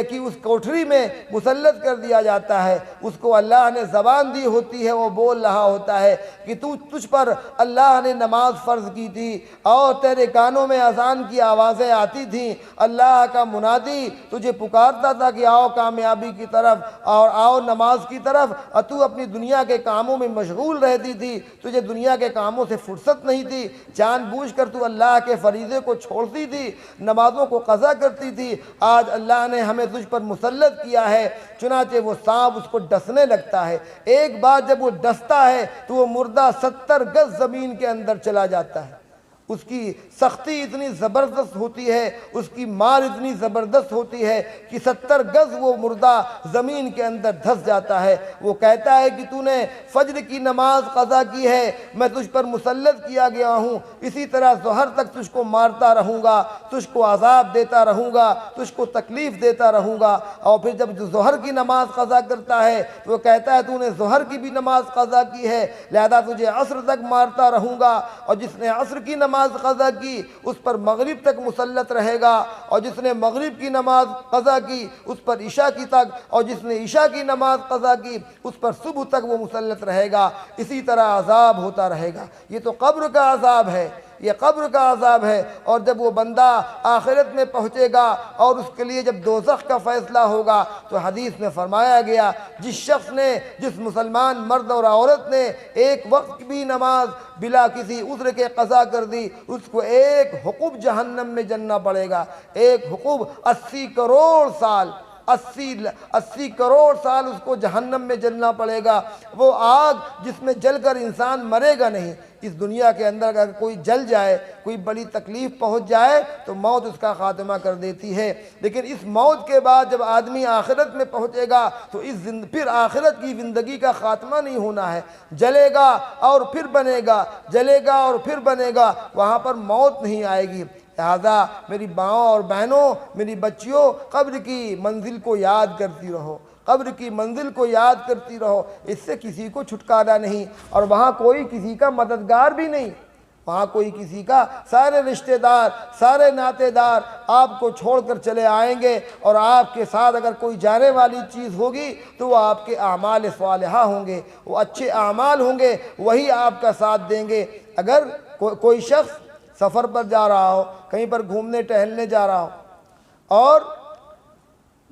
की उस कोठरी में मुसल्लत कर दिया जाता है। उसको अल्लाह ने ज़बान दी होती है, वो बोल रहा होता है कि तुझ पर अल्लाह ने नमाज फ़र्ज़ की थी और तेरे कानों में अज़ान की आवाज़ें आती थीं, अल्लाह का मुनादी तुझे पुकारता था कि आओ कामयाबी की तरफ और आओ नमाज की तरफ, और तू अपनी दुनिया के कामों में मशगूल रहती थी, तुझे दुनिया के कामों से फुर्सत नहीं थी, जानबूझकर तू अल्लाह के फरीज़े को छोड़ती थी, नमाज़ों को क़ज़ा करती थी। आज अल्लाह ने हमें तुझ पर मुसल्लत किया है, चुनाचे वो सांप उसको डसने लगता है। एक बार जब वो डसता है तो वो मुर्दा 70 गज ज़मीन के अंदर चला जाता है। उसकी सख्ती इतनी ज़बरदस्त होती है, उसकी मार इतनी ज़बरदस्त होती है कि 70 गज़ वो मुर्दा ज़मीन के अंदर धंस जाता है। वो कहता है कि तूने फ़ज्र की नमाज क़ज़ा की है, मैं तुझ पर मुसल्लत किया गया हूँ, इसी तरह ज़ोहर तक तुझको मारता रहूँगा, तुझको अज़ाब देता रहूँगा, तुझको तकलीफ़ देता रहूँगा। और फिर जब ज़ोहर की नमाज क़ज़ा करता है तो वो कहता है तूने ज़ोहर की भी नमाज क़ज़ा की है, लिहाजा तुझे असर तक मारता रहूँगा, और जिसने असर की नमाज क़ज़ा की उस पर मगरिब तक मुसल्लत रहेगा, और जिसने मगरिब की नमाज क़ज़ा की उस पर इशा की तक, और जिसने इशा की नमाज क़ज़ा की उस पर सुबह तक वो मुसल्लत रहेगा। इसी तरह अज़ाब होता रहेगा। ये तो कब्र का अज़ाब है, ये कब्र का अज़ाब है। और जब वो बंदा आखिरत में पहुँचेगा और उसके लिए जब दोज़ख का फ़ैसला होगा तो हदीस में फरमाया गया, जिस शख्स ने, जिस मुसलमान मर्द और औरत ने एक वक्त भी नमाज बिला किसी उज़्र के क़ज़ा कर दी, उसको एक हुक्म जहन्नम में जलना पड़ेगा। एक हुक्म 80 करोड़ साल, 80 करोड़ साल उसको जहन्नम में जलना पड़ेगा। वो आग जिसमें जलकर इंसान मरेगा नहीं। इस दुनिया के अंदर अगर कोई जल जाए, कोई बड़ी तकलीफ़ पहुंच जाए तो मौत उसका ख़ात्मा कर देती है। लेकिन इस मौत के बाद जब आदमी आखिरत में पहुंचेगा तो फिर आखिरत की ज़िंदगी का ख़ात्मा नहीं होना है। जलेगा और फिर बनेगा, जलेगा और फिर बनेगा, वहाँ पर मौत नहीं आएगी। लिहाजा मेरी माँओं और बहनों, मेरी बच्चियों, कब्र की मंजिल को याद करती रहो, कब्र की मंजिल को याद करती रहो। इससे किसी को छुटकारा नहीं और वहाँ कोई किसी का मददगार भी नहीं। वहाँ कोई किसी का, सारे रिश्तेदार, सारे नातेदार आपको छोड़कर चले आएंगे और आपके साथ अगर कोई जाने वाली चीज़ होगी तो वो आपके आमाल सालिहा होंगे, वो अच्छे आमाल होंगे, वही आपका साथ देंगे। अगर कोई शख्स सफ़र पर जा रहा हो, कहीं पर घूमने टहलने जा रहा हो और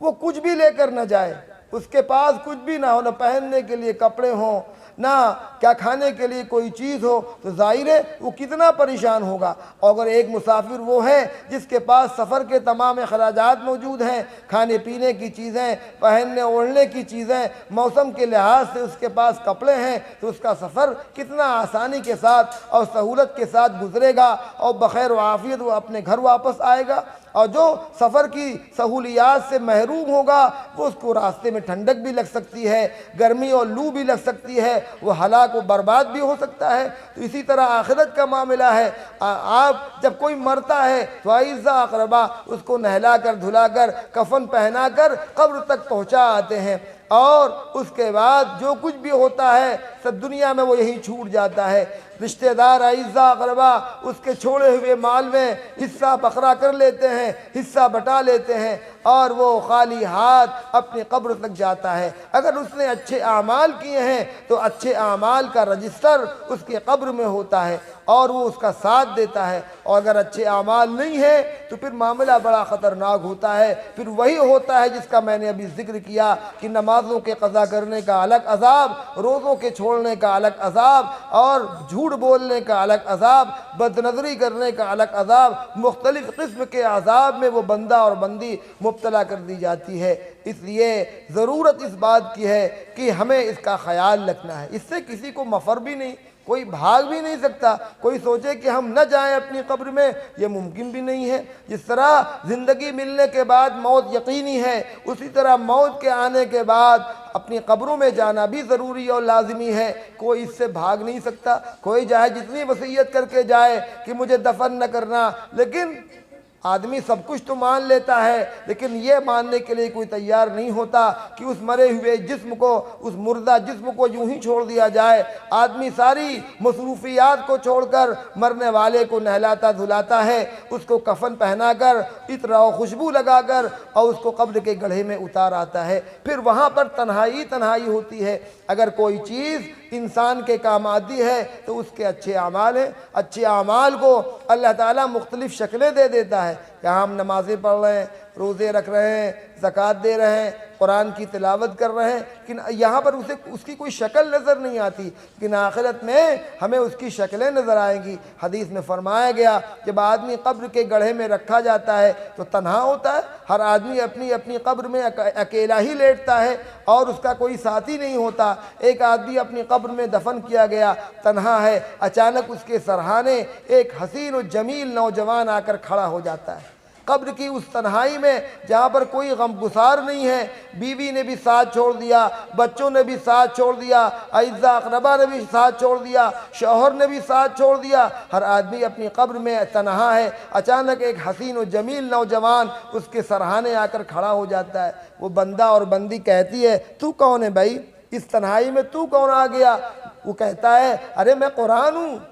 वो कुछ भी लेकर न जाए, उसके पास कुछ भी ना हो, ना पहनने के लिए कपड़े हों, ना क्या खाने के लिए कोई चीज़ हो, तो जाहिर है वो कितना परेशान होगा। और अगर एक मुसाफिर वो है जिसके पास सफ़र के तमाम अखराजात मौजूद हैं, खाने पीने की चीज़ें, पहनने ओढ़ने की चीज़ें, मौसम के लिहाज से उसके पास कपड़े हैं, तो उसका सफ़र कितना आसानी के साथ और सहूलत के साथ गुजरेगा और बखैर व आफियत वो अपने घर वापस आएगा। और जो सफ़र की सहूलियात से महरूम होगा वो उसको रास्ते में ठंडक भी लग सकती है, गर्मी और लू भी लग सकती है, वो हलाक व बर्बाद भी हो सकता है। तो इसी तरह आखिरत का मामला है। आप जब कोई मरता है तो आइज़ा अक़रबा उसको नहलाकर धुलाकर कफन पहनाकर कब्र तक पहुँचा आते हैं और उसके बाद जो कुछ भी होता है सब दुनिया में वो यहीं छूट जाता है। रिश्तेदार आइज़ा अक़रबा उसके छोड़े हुए माल में हिस्सा बकरा कर लेते हैं, हिस्सा बटा लेते हैं और वो खाली हाथ अपनी कब्र तक जाता है। अगर उसने अच्छे आमाल किए हैं तो अच्छे आमाल का रजिस्टर उसके कब्र में होता है और वो उसका साथ देता है, और अगर अच्छे आमाल नहीं है तो फिर मामला बड़ा ख़तरनाक होता है। फिर वही होता है जिसका मैंने अभी जिक्र किया कि नमाज़ों के क़ज़ा करने का अलग अज़ाब, रोज़ों के छोड़ने का अलग अज़ाब और झूठ बोलने का अलग अज़ाब, बदनज़री करने का अलग अज़ाब, मुख्तलिफ़ किस्म के अज़ाब में वो बंदा और बंदी मुब्तला कर दी जाती है। इसलिए ज़रूरत इस बात की है कि हमें इसका ख़याल रखना है। इससे किसी को मफ़र भी नहीं, कोई भाग भी नहीं सकता। कोई सोचे कि हम न जाएं अपनी कब्र में, ये मुमकिन भी नहीं है। जिस तरह ज़िंदगी मिलने के बाद मौत यकीनी है, उसी तरह मौत के आने के बाद अपनी कब्रों में जाना भी ज़रूरी और लाजमी है। कोई इससे भाग नहीं सकता। कोई चाहे जितनी वसीयत करके जाए कि मुझे दफन न करना, लेकिन आदमी सब कुछ तो मान लेता है, लेकिन ये मानने के लिए कोई तैयार नहीं होता कि उस मरे हुए जिस्म को, उस मुर्दा जिस्म को यूं ही छोड़ दिया जाए। आदमी सारी मसरूफियात को छोड़कर मरने वाले को नहलाता धुलाता है, उसको कफन पहनाकर, इत्र और खुशबू लगाकर और उसको कब्र के गड्ढे में उतार आता है। फिर वहाँ पर तन्हाई तन्हाई होती है। अगर कोई चीज़ इंसान के काम आती है तो उसके अच्छे आमाल हैं। अच्छे आमाल को अल्लाह ताला मुख्तलिफ़ शक्लें दे देता है। यहाँ हम नमाज़ें पढ़ रहे हैं, रोज़े रख रहे हैं, ज़कात दे रहे हैं, कुरान की तिलावत कर रहे हैं, लेकिन यहाँ पर उसकी कोई शक्ल नज़र नहीं आती, लेकिन आखिरत में हमें उसकी शक्लें नज़र आएंगी। हदीस में फरमाया गया जब आदमी कब्र के गड्ढे में रखा जाता है तो तन्हा होता है। हर आदमी अपनी अपनी कब्र में अकेला ही लेटता है और उसका कोई साथी नहीं होता। एक आदमी अपनी कब्र में दफन किया गया, तन्हा है। अचानक उसके सरहाने एक हसीन और जमील नौजवान आकर खड़ा हो जाता है। कब्र की उस तन्हाई में जहाँ पर कोई गमगुसार नहीं है, बीवी ने भी साथ छोड़ दिया, बच्चों ने भी साथ छोड़ दिया, अइज़ा अक़रबा ने भी साथ छोड़ दिया, शौहर ने भी साथ छोड़ दिया, हर आदमी अपनी कब्र में तन्हा है। अचानक एक हसीन और जमील नौजवान उसके सरहाने आकर खड़ा हो जाता है। वो बंदा और बंदी कहती है, तू कौन है भाई, इस तन्हाई में तू कौन आ गया? वो कहता है, अरे मैं कुरान हूँ।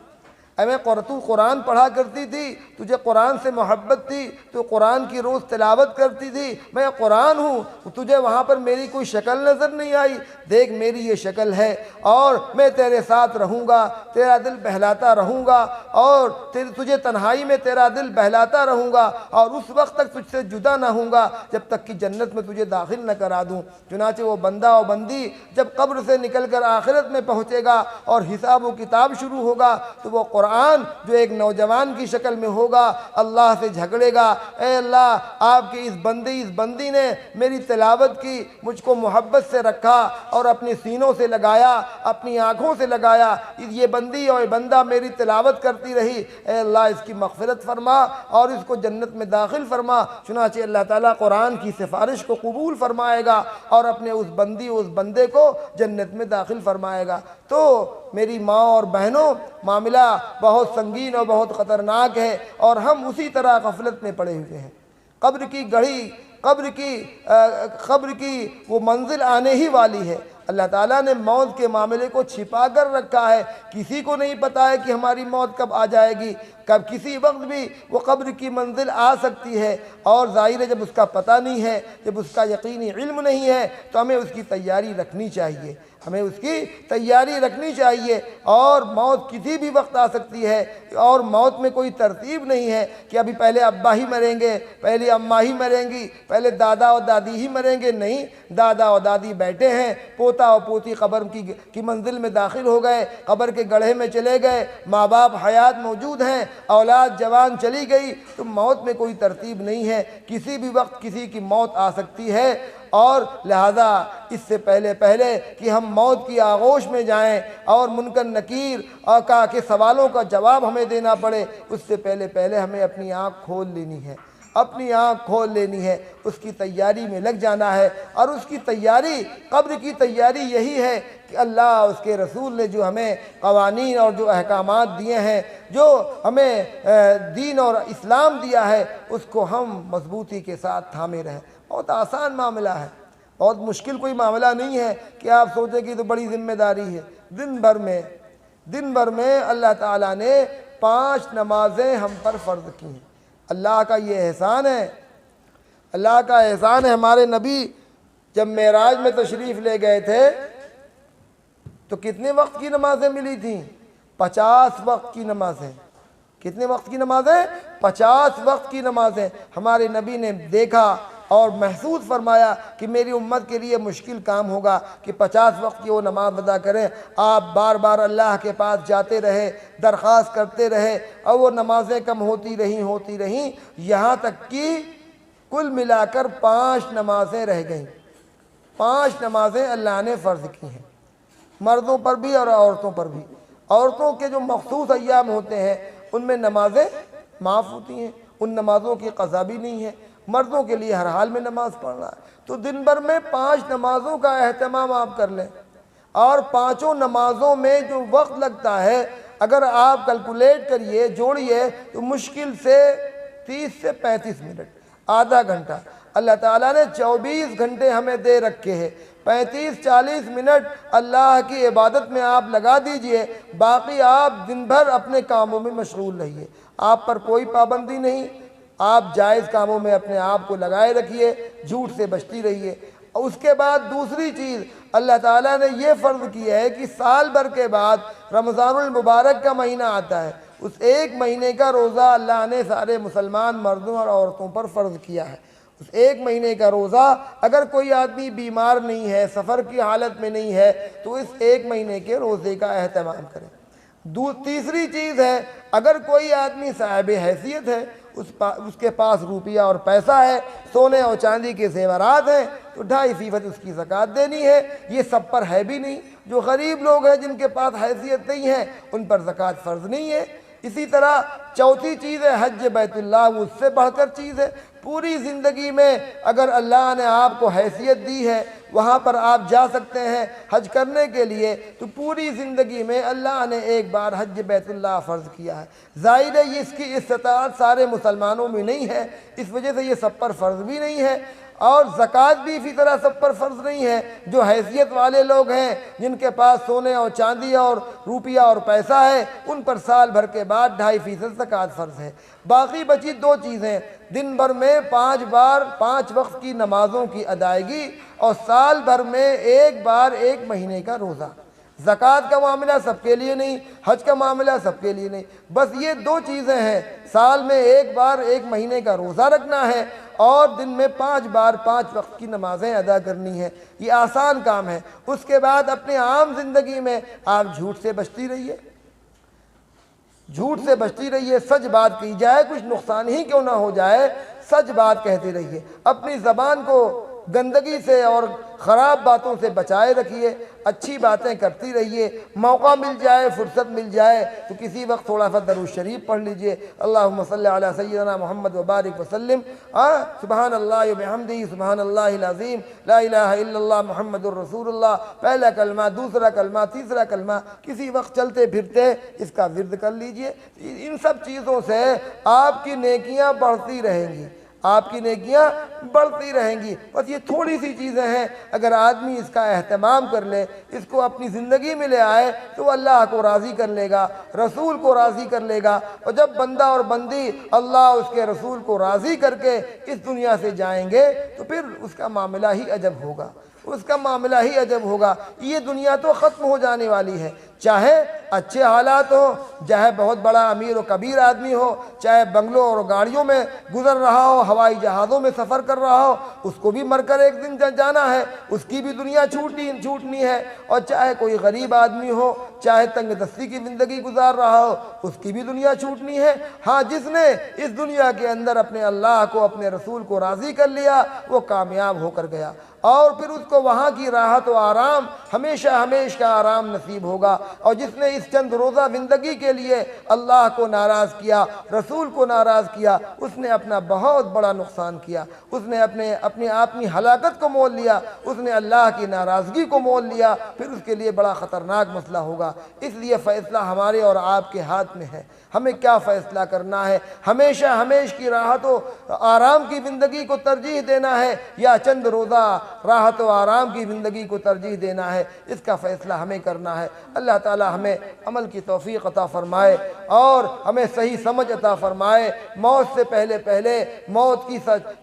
अरे तू कुरान पढ़ा करती थी, तुझे कुरान से मोहब्बत थी, तो कुरान की रोज़ तिलावत करती थी, मैं कुरान हूँ। तुझे वहाँ पर मेरी कोई शक्ल नज़र नहीं आई? देख मेरी ये शक्ल है और मैं तेरे साथ रहूँगा, तेरा दिल बहलाता रहूँगा और तुझे तन्हाई में तेरा दिल बहलाता रहूँगा और उस वक्त तक तुझसे जुदा ना होऊंगा जब तक कि जन्नत में तुझे दाखिल न करा दूँ। चुनाचे वो बंदा और बंदी जब कब्र से निकल कर आखिरत में पहुँचेगा और हिसाब व किताब शुरू होगा तो वो कुरान जो एक नौजवान की शक्ल में हो होगा, अल्लाह से झगड़ेगा। ए अल्लाह, आपकी इस बंदी ने मेरी तिलावत की, मुझको मोहब्बत से रखा और अपने सीनों से लगाया, अपनी आँखों से लगाया। ये बंदी और बंदा मेरी तिलावत करती रही। ए अल्लाह, इसकी मग़फ़िरत फरमा और इसको जन्नत में दाखिल फरमा। चुनांचे अल्लाह ताला कुरान की सिफारिश को कबूल फरमाएगा और अपने उस बंदे को जन्नत में दाखिल फरमाएगा। तो मेरी माँ और बहनों, मामला बहुत संगीन और बहुत ख़तरनाक है और हम उसी तरह गफलत में पड़े हुए हैं। कब्र की घड़ी, कब्र की वो मंजिल आने ही वाली है। अल्लाह ताला ने मौत के मामले को छिपा कर रखा है। किसी को नहीं पता है कि हमारी मौत कब आ जाएगी, कब किसी वक्त भी वो कब्र की मंजिल आ सकती है। और ज़ाहिर है, जब उसका पता नहीं है, जब उसका यकीनी इल्म नहीं है, तो हमें उसकी तैयारी रखनी चाहिए, हमें उसकी तैयारी रखनी चाहिए। और मौत किसी भी वक्त आ सकती है और मौत में कोई तरतीब नहीं है कि अभी पहले अब्बा ही मरेंगे, पहले अम्मा ही मरेंगी, पहले दादा और दादी ही मरेंगे। नहीं, दादा और दादी बैठे हैं, पोता और पोती कब्र की मंजिल में दाखिल हो गए, कब्र के गड्ढे में चले गए, माँ बाप हयात मौजूद हैं, औलाद जवान चली गई। तो मौत में कोई तरतीब नहीं है, किसी भी वक्त किसी की मौत आ सकती है। और लिहाजा इससे पहले कि हम मौत की आगोश में जाएं और मुनकर नकीर और के सवालों का जवाब हमें देना पड़े, उससे पहले हमें अपनी आँख खोल लेनी है, अपनी आँख खोल लेनी है, उसकी तैयारी में लग जाना है। और उसकी तैयारी, कब्र की तैयारी यही है कि अल्लाह उसके रसूल ने जो हमें क़वानीन और जो अहकामात दिए हैं, जो हमें दीन और इस्लाम दिया है, उसको हम मजबूती के साथ थामे रहें। बहुत आसान मामला है, बहुत मुश्किल कोई मामला नहीं है कि आप सोचें कि तो बड़ी ज़िम्मेदारी है। दिन भर में अल्लाह ताला ने 5 नमाज़ें हम पर फ़र्ज़ की हैं। अल्लाह का ये एहसान है, अल्लाह का एहसान है। हमारे नबी जब मेराज में तशरीफ़ ले गए थे तो कितने वक्त की नमाज़ें मिली थीं? 50 वक्त की नमाज़ें। कितने वक्त की नमाज़ें? 50 वक्त की नमाज़ें। हमारे नबी ने देखा और महसूस फरमाया कि मेरी उम्मत के लिए मुश्किल काम होगा कि 50 वक्त की वो नमाज अदा करें। आप बार बार अल्लाह के पास जाते रहे, दरख्वास्त करते रहे और वो नमाज़ें कम होती रहीं, यहाँ तक कि कुल मिलाकर 5 नमाज़ें रह गईं। 5 नमाज़ें अल्लाह ने फ़र्ज़ की हैं, मर्दों पर भी और औरतों पर भी। औरतों के जो मखसूस अय्याम होते हैं उनमें नमाज़ें माफ़ होती हैं, उन नमाज़ों की क़ज़ा भी नहीं है। मर्दों के लिए हर हाल में नमाज़ पढ़ना है। तो दिन भर में 5 नमाज़ों का एहतमाम आप कर लें और 5 नमाज़ों में जो वक्त लगता है, अगर आप कैलकुलेट करिए, जोड़िए, तो मुश्किल से 30 से 35 मिनट, आधा घंटा। अल्लाह ताला ने 24 घंटे हमें दे रखे हैं, 35-40 मिनट अल्लाह की इबादत में आप लगा दीजिए। बाकी आप दिन भर अपने कामों में मशगूल रहिए, आप पर कोई पाबंदी नहीं। आप जायज़ कामों में अपने आप को लगाए रखिए, झूठ से बचती रहिए। और उसके बाद दूसरी चीज़ अल्लाह ताला ने ये फ़र्ज़ किया है कि साल भर के बाद रमज़ानुल मुबारक का महीना आता है, उस एक महीने का रोज़ा अल्लाह ने सारे मुसलमान मर्दों और औरतों पर फ़र्ज़ किया है। उस एक महीने का रोज़ा, अगर कोई आदमी बीमार नहीं है, सफ़र की हालत में नहीं है, तो इस एक महीने के रोज़े का एहतमाम करें। तीसरी चीज़ है, अगर कोई आदमी साहिब हैसियत है, उसके पास रुपया और पैसा है, सोने और चांदी के ज़ेवरात हैं, तो 2.5% उसकी ज़कात देनी है। ये सब पर है भी नहीं। जो गरीब लोग हैं, जिनके पास हैसियत नहीं है, उन पर ज़कात फ़र्ज़ नहीं है। इसी तरह चौथी चीज़ है हज बैतुल्लाह, उससे बढ़कर चीज़ है। पूरी ज़िंदगी में अगर अल्लाह ने आपको हैसियत दी है, वहाँ पर आप जा सकते हैं हज करने के लिए, तो पूरी ज़िंदगी में अल्लाह ने एक बार हज बैतुल्लाह फ़र्ज़ किया है। ज़ाहिर है इसकी इस्तिताअत सारे मुसलमानों में नहीं है, इस वजह से ये सब पर फ़र्ज़ भी नहीं है। और ज़कात भी इसी तरह सब पर फ़र्ज़ नहीं है। जो हैसियत वाले लोग हैं, जिनके पास सोने और चांदी और रुपया और पैसा है, उन पर साल भर के बाद 2.5% ज़कात फ़र्ज़ है। बाकी बची 2 चीज़ें, दिन भर में 5 बार 5 वक्त की नमाज़ों की अदायगी और साल भर में 1 बार 1 महीने का रोज़ा। ज़कात का मामला सबके लिए नहीं, हज का मामला सबके लिए नहीं, बस ये 2 चीज़ें हैं। साल में 1 बार 1 महीने का रोज़ा रखना है और दिन में 5 बार 5 वक्त की नमाज़ें अदा करनी है। ये आसान काम है। उसके बाद अपने आम ज़िंदगी में आप झूठ से बचती रहिए। झूठ से बचती रहिए, सच बात की जाए, कुछ नुकसान ही क्यों ना हो जाए, सच बात कहते रहिए। अपनी ज़बान को गंदगी से और ख़राब बातों से बचाए रखिए, अच्छी बातें करती रहिए। मौका मिल जाए, फुर्सत मिल जाए तो किसी वक्त थोड़ा सा दरूद शरीफ पढ़ लीजिए। अल्लाहुम्मा सल्ली अला सय्यिदना मुहम्मद व बारिक वसल्लिम। सुबहान अल्लाह व बिहम्दिही सुबहान अल्लाहिल अज़ीम, ला इलाहा इल्लल्लाह मुहम्मदुर रसूलुल्लाह। पहला कलमा, दूसरा कलमा, तीसरा कलमा किसी वक्त चलते फिरते इसका विर्द कर लीजिए। इन सब चीज़ों से आपकी नेकियां बढ़ती रहेंगी, आपकी नेकियां बढ़ती रहेंगी। बस ये थोड़ी सी चीज़ें हैं, अगर आदमी इसका एहतमाम कर ले, इसको अपनी ज़िंदगी में ले आए तो अल्लाह को राज़ी कर लेगा, रसूल को राज़ी कर लेगा। और जब बंदा और बंदी अल्लाह उसके रसूल को राज़ी करके इस दुनिया से जाएंगे तो फिर उसका मामला ही अजब होगा, उसका मामला ही अजब होगा। ये दुनिया तो ख़त्म हो जाने वाली है, चाहे अच्छे हालात हो, चाहे बहुत बड़ा अमीर और कबीर आदमी हो, चाहे बंगलों और गाड़ियों में गुजर रहा हो, हवाई जहाज़ों में सफ़र कर रहा हो, उसको भी मरकर एक दिन जाना है, उसकी भी दुनिया छूटनी है। और चाहे कोई गरीब आदमी हो, चाहे तंगदस्ती की ज़िंदगी गुजार रहा हो, उसकी भी दुनिया छूटनी है। हाँ, जिसने इस दुनिया के अंदर अपने अल्लाह को, अपने रसूल को राज़ी कर लिया, वो कामयाब होकर गया और फिर उसको वहाँ की राहत व आराम, हमेशा हमेशा का आराम नसीब होगा। और जिसने इस चंद रोज़ा ज़िंदगी के लिए अल्लाह को नाराज़ किया, रसूल को नाराज़ किया, उसने अपना बहुत बड़ा नुकसान किया, उसने अपनी हलाकत को मोल लिया, उसने अल्लाह की नाराज़गी को मोल लिया, फिर उसके लिए बड़ा ख़तरनाक मसला होगा। इसलिए फ़ैसला हमारे और आपके हाथ में है, हमें क्या फ़ैसला करना है। हमेशा हमेशा की राहत व आराम की ज़िंदगी को तरजीह देना है या चंद रोज़ा राहत व आराम की ज़िंदगी को तरजीह देना है, इसका फ़ैसला हमें करना है। अल्लाह ताला हमें अमल की तौफ़ीक़ अता फ़रमाए और हमें सही समझ अता फ़रमाए। मौत से पहले पहले मौत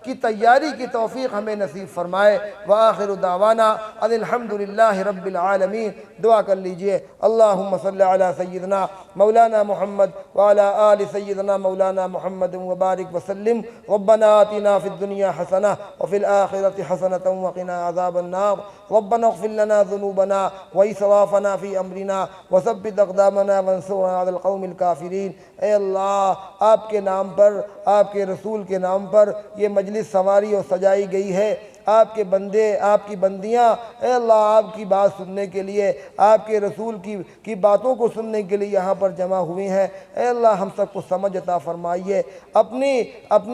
की तैयारी की तौफ़ीक़ हमें नसीब फ़रमाए। व आखिरु दावाना अनिल हम्दुलिल्लाहि रब्बिल आलमीन। दुआ कर लीजिए। अल्लाहुम्मा सल्लि अला सय्यिदना मौलाना मुहम्मद व अला आलि सय्यिदना मौलाना मुहम्मद व बारिक वसल्लिम। रब्बना आतिना फ़िद दुनिया हसनह व फ़िल आखिरति हसनतन व क़िना अज़ाबन नार। रब्बना इग़फ़िर लना ज़ुनूबना व इसराफ़ना फ़ी अमरिना व सब्बित अक़दामना वंसूरना अलल क़ौमिल काफ़िरीन। ए अल्लाह, आपके नाम पर, आपके रसूल के नाम पर ये मजलिस संवारी और सजाई गई है। आपके बंदे, आपकी बंदियाँ ए अल्लाह आपकी बात सुनने के लिए, आपके रसूल की बातों को सुनने के लिए यहाँ पर जमा हुई हैं। ए अल्लाह हम सबको समझ अता फ़रमाइए, अपनी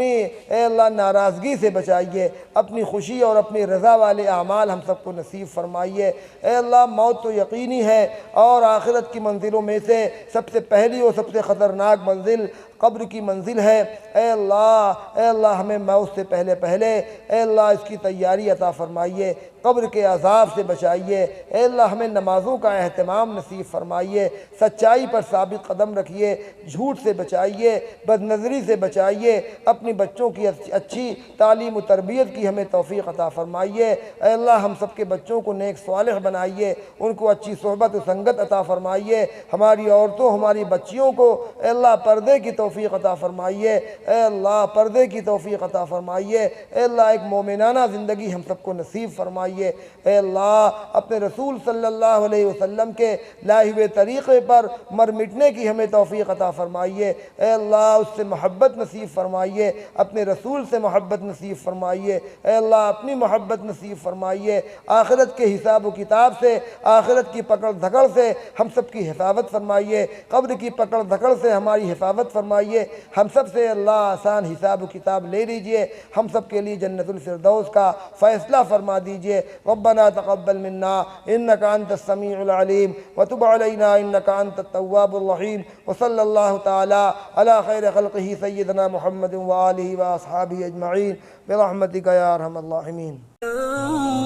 ए अल्लाह नाराज़गी से बचाइए, अपनी खुशी और अपनी रज़ा वाले आमाल हम सबको नसीब फ़रमाइए। ए अल्लाह, मौत तो यकीनी है और आखिरत की मंजिलों में से सबसे पहली और सबसे ख़तरनाक मंजिल कब्र की मंजिल है। ए अल्लाह हमें मौत से पहले पहले ए अल्लाह इसकी तैयारी अता फ़रमाइए, कब्र के अज़ाब से बचाइए। ए अल्लाह हमें नमाज़ों का एहतमाम नसीब फ़रमाइए, सच्चाई पर साबित कदम रखिए, झूठ से बचाइए, बदनज़री से बचाइए, अपनी बच्चों की अच्छी तालीम व तरबियत की हमें तौफ़ीक़ अता फ़रमाइए। ए अल्लाह हम सबके बच्चों को नेक सालिह बनाइए, उनको अच्छी सोहबत व संगत अता फ़रमाइए। हमारी औरतों, हमारी बच्चियों को ए अल्लाह पर्दे की तौफ़ीक़ अता फ़रमाइए। ए अल्लाह पर्दे की तौफ़ीक़ अता फ़रमाइए। ए अल्लाह एक मोमिनाना ज़िंदगी हम सबको नसीब फ़रमाइए। ए अल्लाह अपने रसूल सल्लल्लाहु अलैहि वसल्लम के लाए हुए तरीक़े पर मर मिटने की हमें तौफ़ीक़ अता फ़रमाइए। ए अल्लाह उससे मोहब्बत नसीब फ़रमाइए, अपने रसूल से मोहब्बत नसीब फ़रमाइए। ए अल्लाह अपनी मोहब्बत नसीब फ़रमाइए। आखिरत के हिसाब व किताब से, आखिरत की पकड़ धकड़ से हम सब की हिफाजत फ़रमाइए, कब्र की पकड़ धकड़ से हमारी हिफाजत फ़रमाइए। हम सब से अल्लाह आसान हिसाब व किताब ले लीजिए, हम सब के लिए जन्नतुल फिरदौस का फ़ैसला फ़रमा दीजिए। रब्बना तक़ब्बल मिन्ना इन्नका अंतस समीउल अलीम व तुब अलैना इन्नका अंतत तव्वाबुर रहीम। व सल्लल्लाहु तआला अला खैरि ख़ल्क़िही सय्यिदना मुहम्मद व आलिहि व अस्हाबिही अजमईन बिरहमतिका या अरहमर राहिमीन।